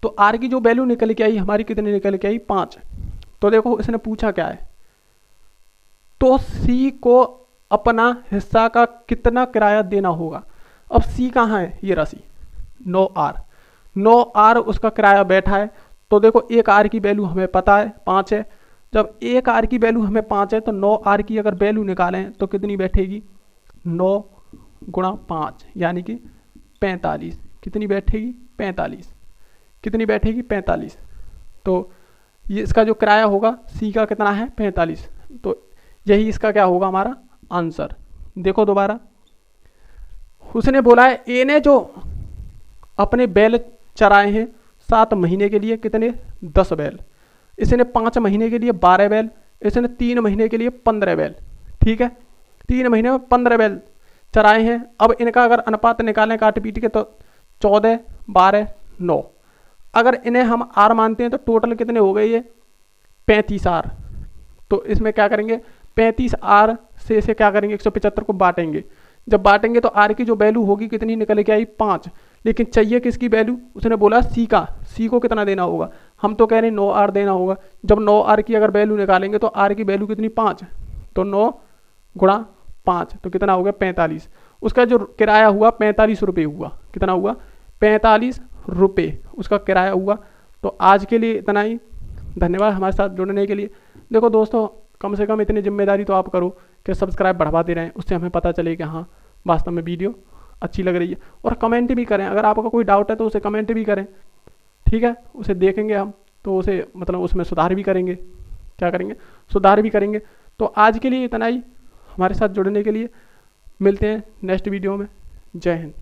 तो आर की जो वैल्यू निकल के आई हमारी कितनी निकल के आई 5। तो देखो इसने पूछा क्या है, तो सी को अपना हिस्सा का कितना किराया देना होगा। अब सी कहाँ है, ये राशि 9 आर उसका किराया बैठा है। तो देखो एक आर की वैल्यू हमें पता है 5 है, जब एक आर की वैल्यू हमें 5 है तो 9 आर की अगर वैल्यू निकालें तो कितनी बैठेगी, 9 गुणा 5 यानी कि 45, कितनी बैठेगी 45, कितनी बैठेगी 45। तो ये इसका जो किराया होगा सी का कितना है 45, तो यही इसका क्या होगा हमारा आंसर। देखो दोबारा उसने बोला है ए ने जो अपने बैल चराए हैं 7 महीने के लिए, कितने 10 बैल, इसने 5 महीने के लिए 12 बैल, इसने 3 महीने के लिए 15 बैल, ठीक है 3 महीने में 15 बैल चराए हैं। अब इनका अगर अनुपात निकालें काट पीट के तो 14 12 9, अगर इन्हें हम आर मानते हैं तो टोटल कितने हो गए ये 35 आर। तो इसमें क्या करेंगे 35 आर से इसे क्या करेंगे 175 को बांटेंगे, जब बांटेंगे तो आर की जो वैल्यू होगी कितनी निकल के आई 5, लेकिन चाहिए किसकी वैल्यू, उसने बोला सी का, सी को कितना देना होगा, हम तो कह रहे हैं 9 आर देना होगा। जब 9 आर की अगर वैल्यू निकालेंगे तो आर की वैल्यू कितनी 5, तो 9 गुणा 5 तो कितना हो गया 45, उसका जो किराया हुआ 45 रुपये हुआ, कितना हुआ 45 रुपये उसका किराया हुआ। तो आज के लिए इतना ही, धन्यवाद हमारे साथ जुड़ने के लिए। देखो दोस्तों कम से कम इतनी जिम्मेदारी तो आप करो कि सब्सक्राइब बढ़ाते रहें, उससे हमें पता चले कि हाँ वास्तव में वीडियो अच्छी लग रही है। और कमेंट भी करें, अगर आपका कोई डाउट है तो उसे कमेंट भी करें, ठीक है उसे देखेंगे हम, तो उसे मतलब उसमें सुधार भी करेंगे, क्या करेंगे सुधार भी करेंगे। तो आज के लिए इतना ही, हमारे साथ जुड़ने के लिए मिलते हैं नेक्स्ट वीडियो में। जय हिंद।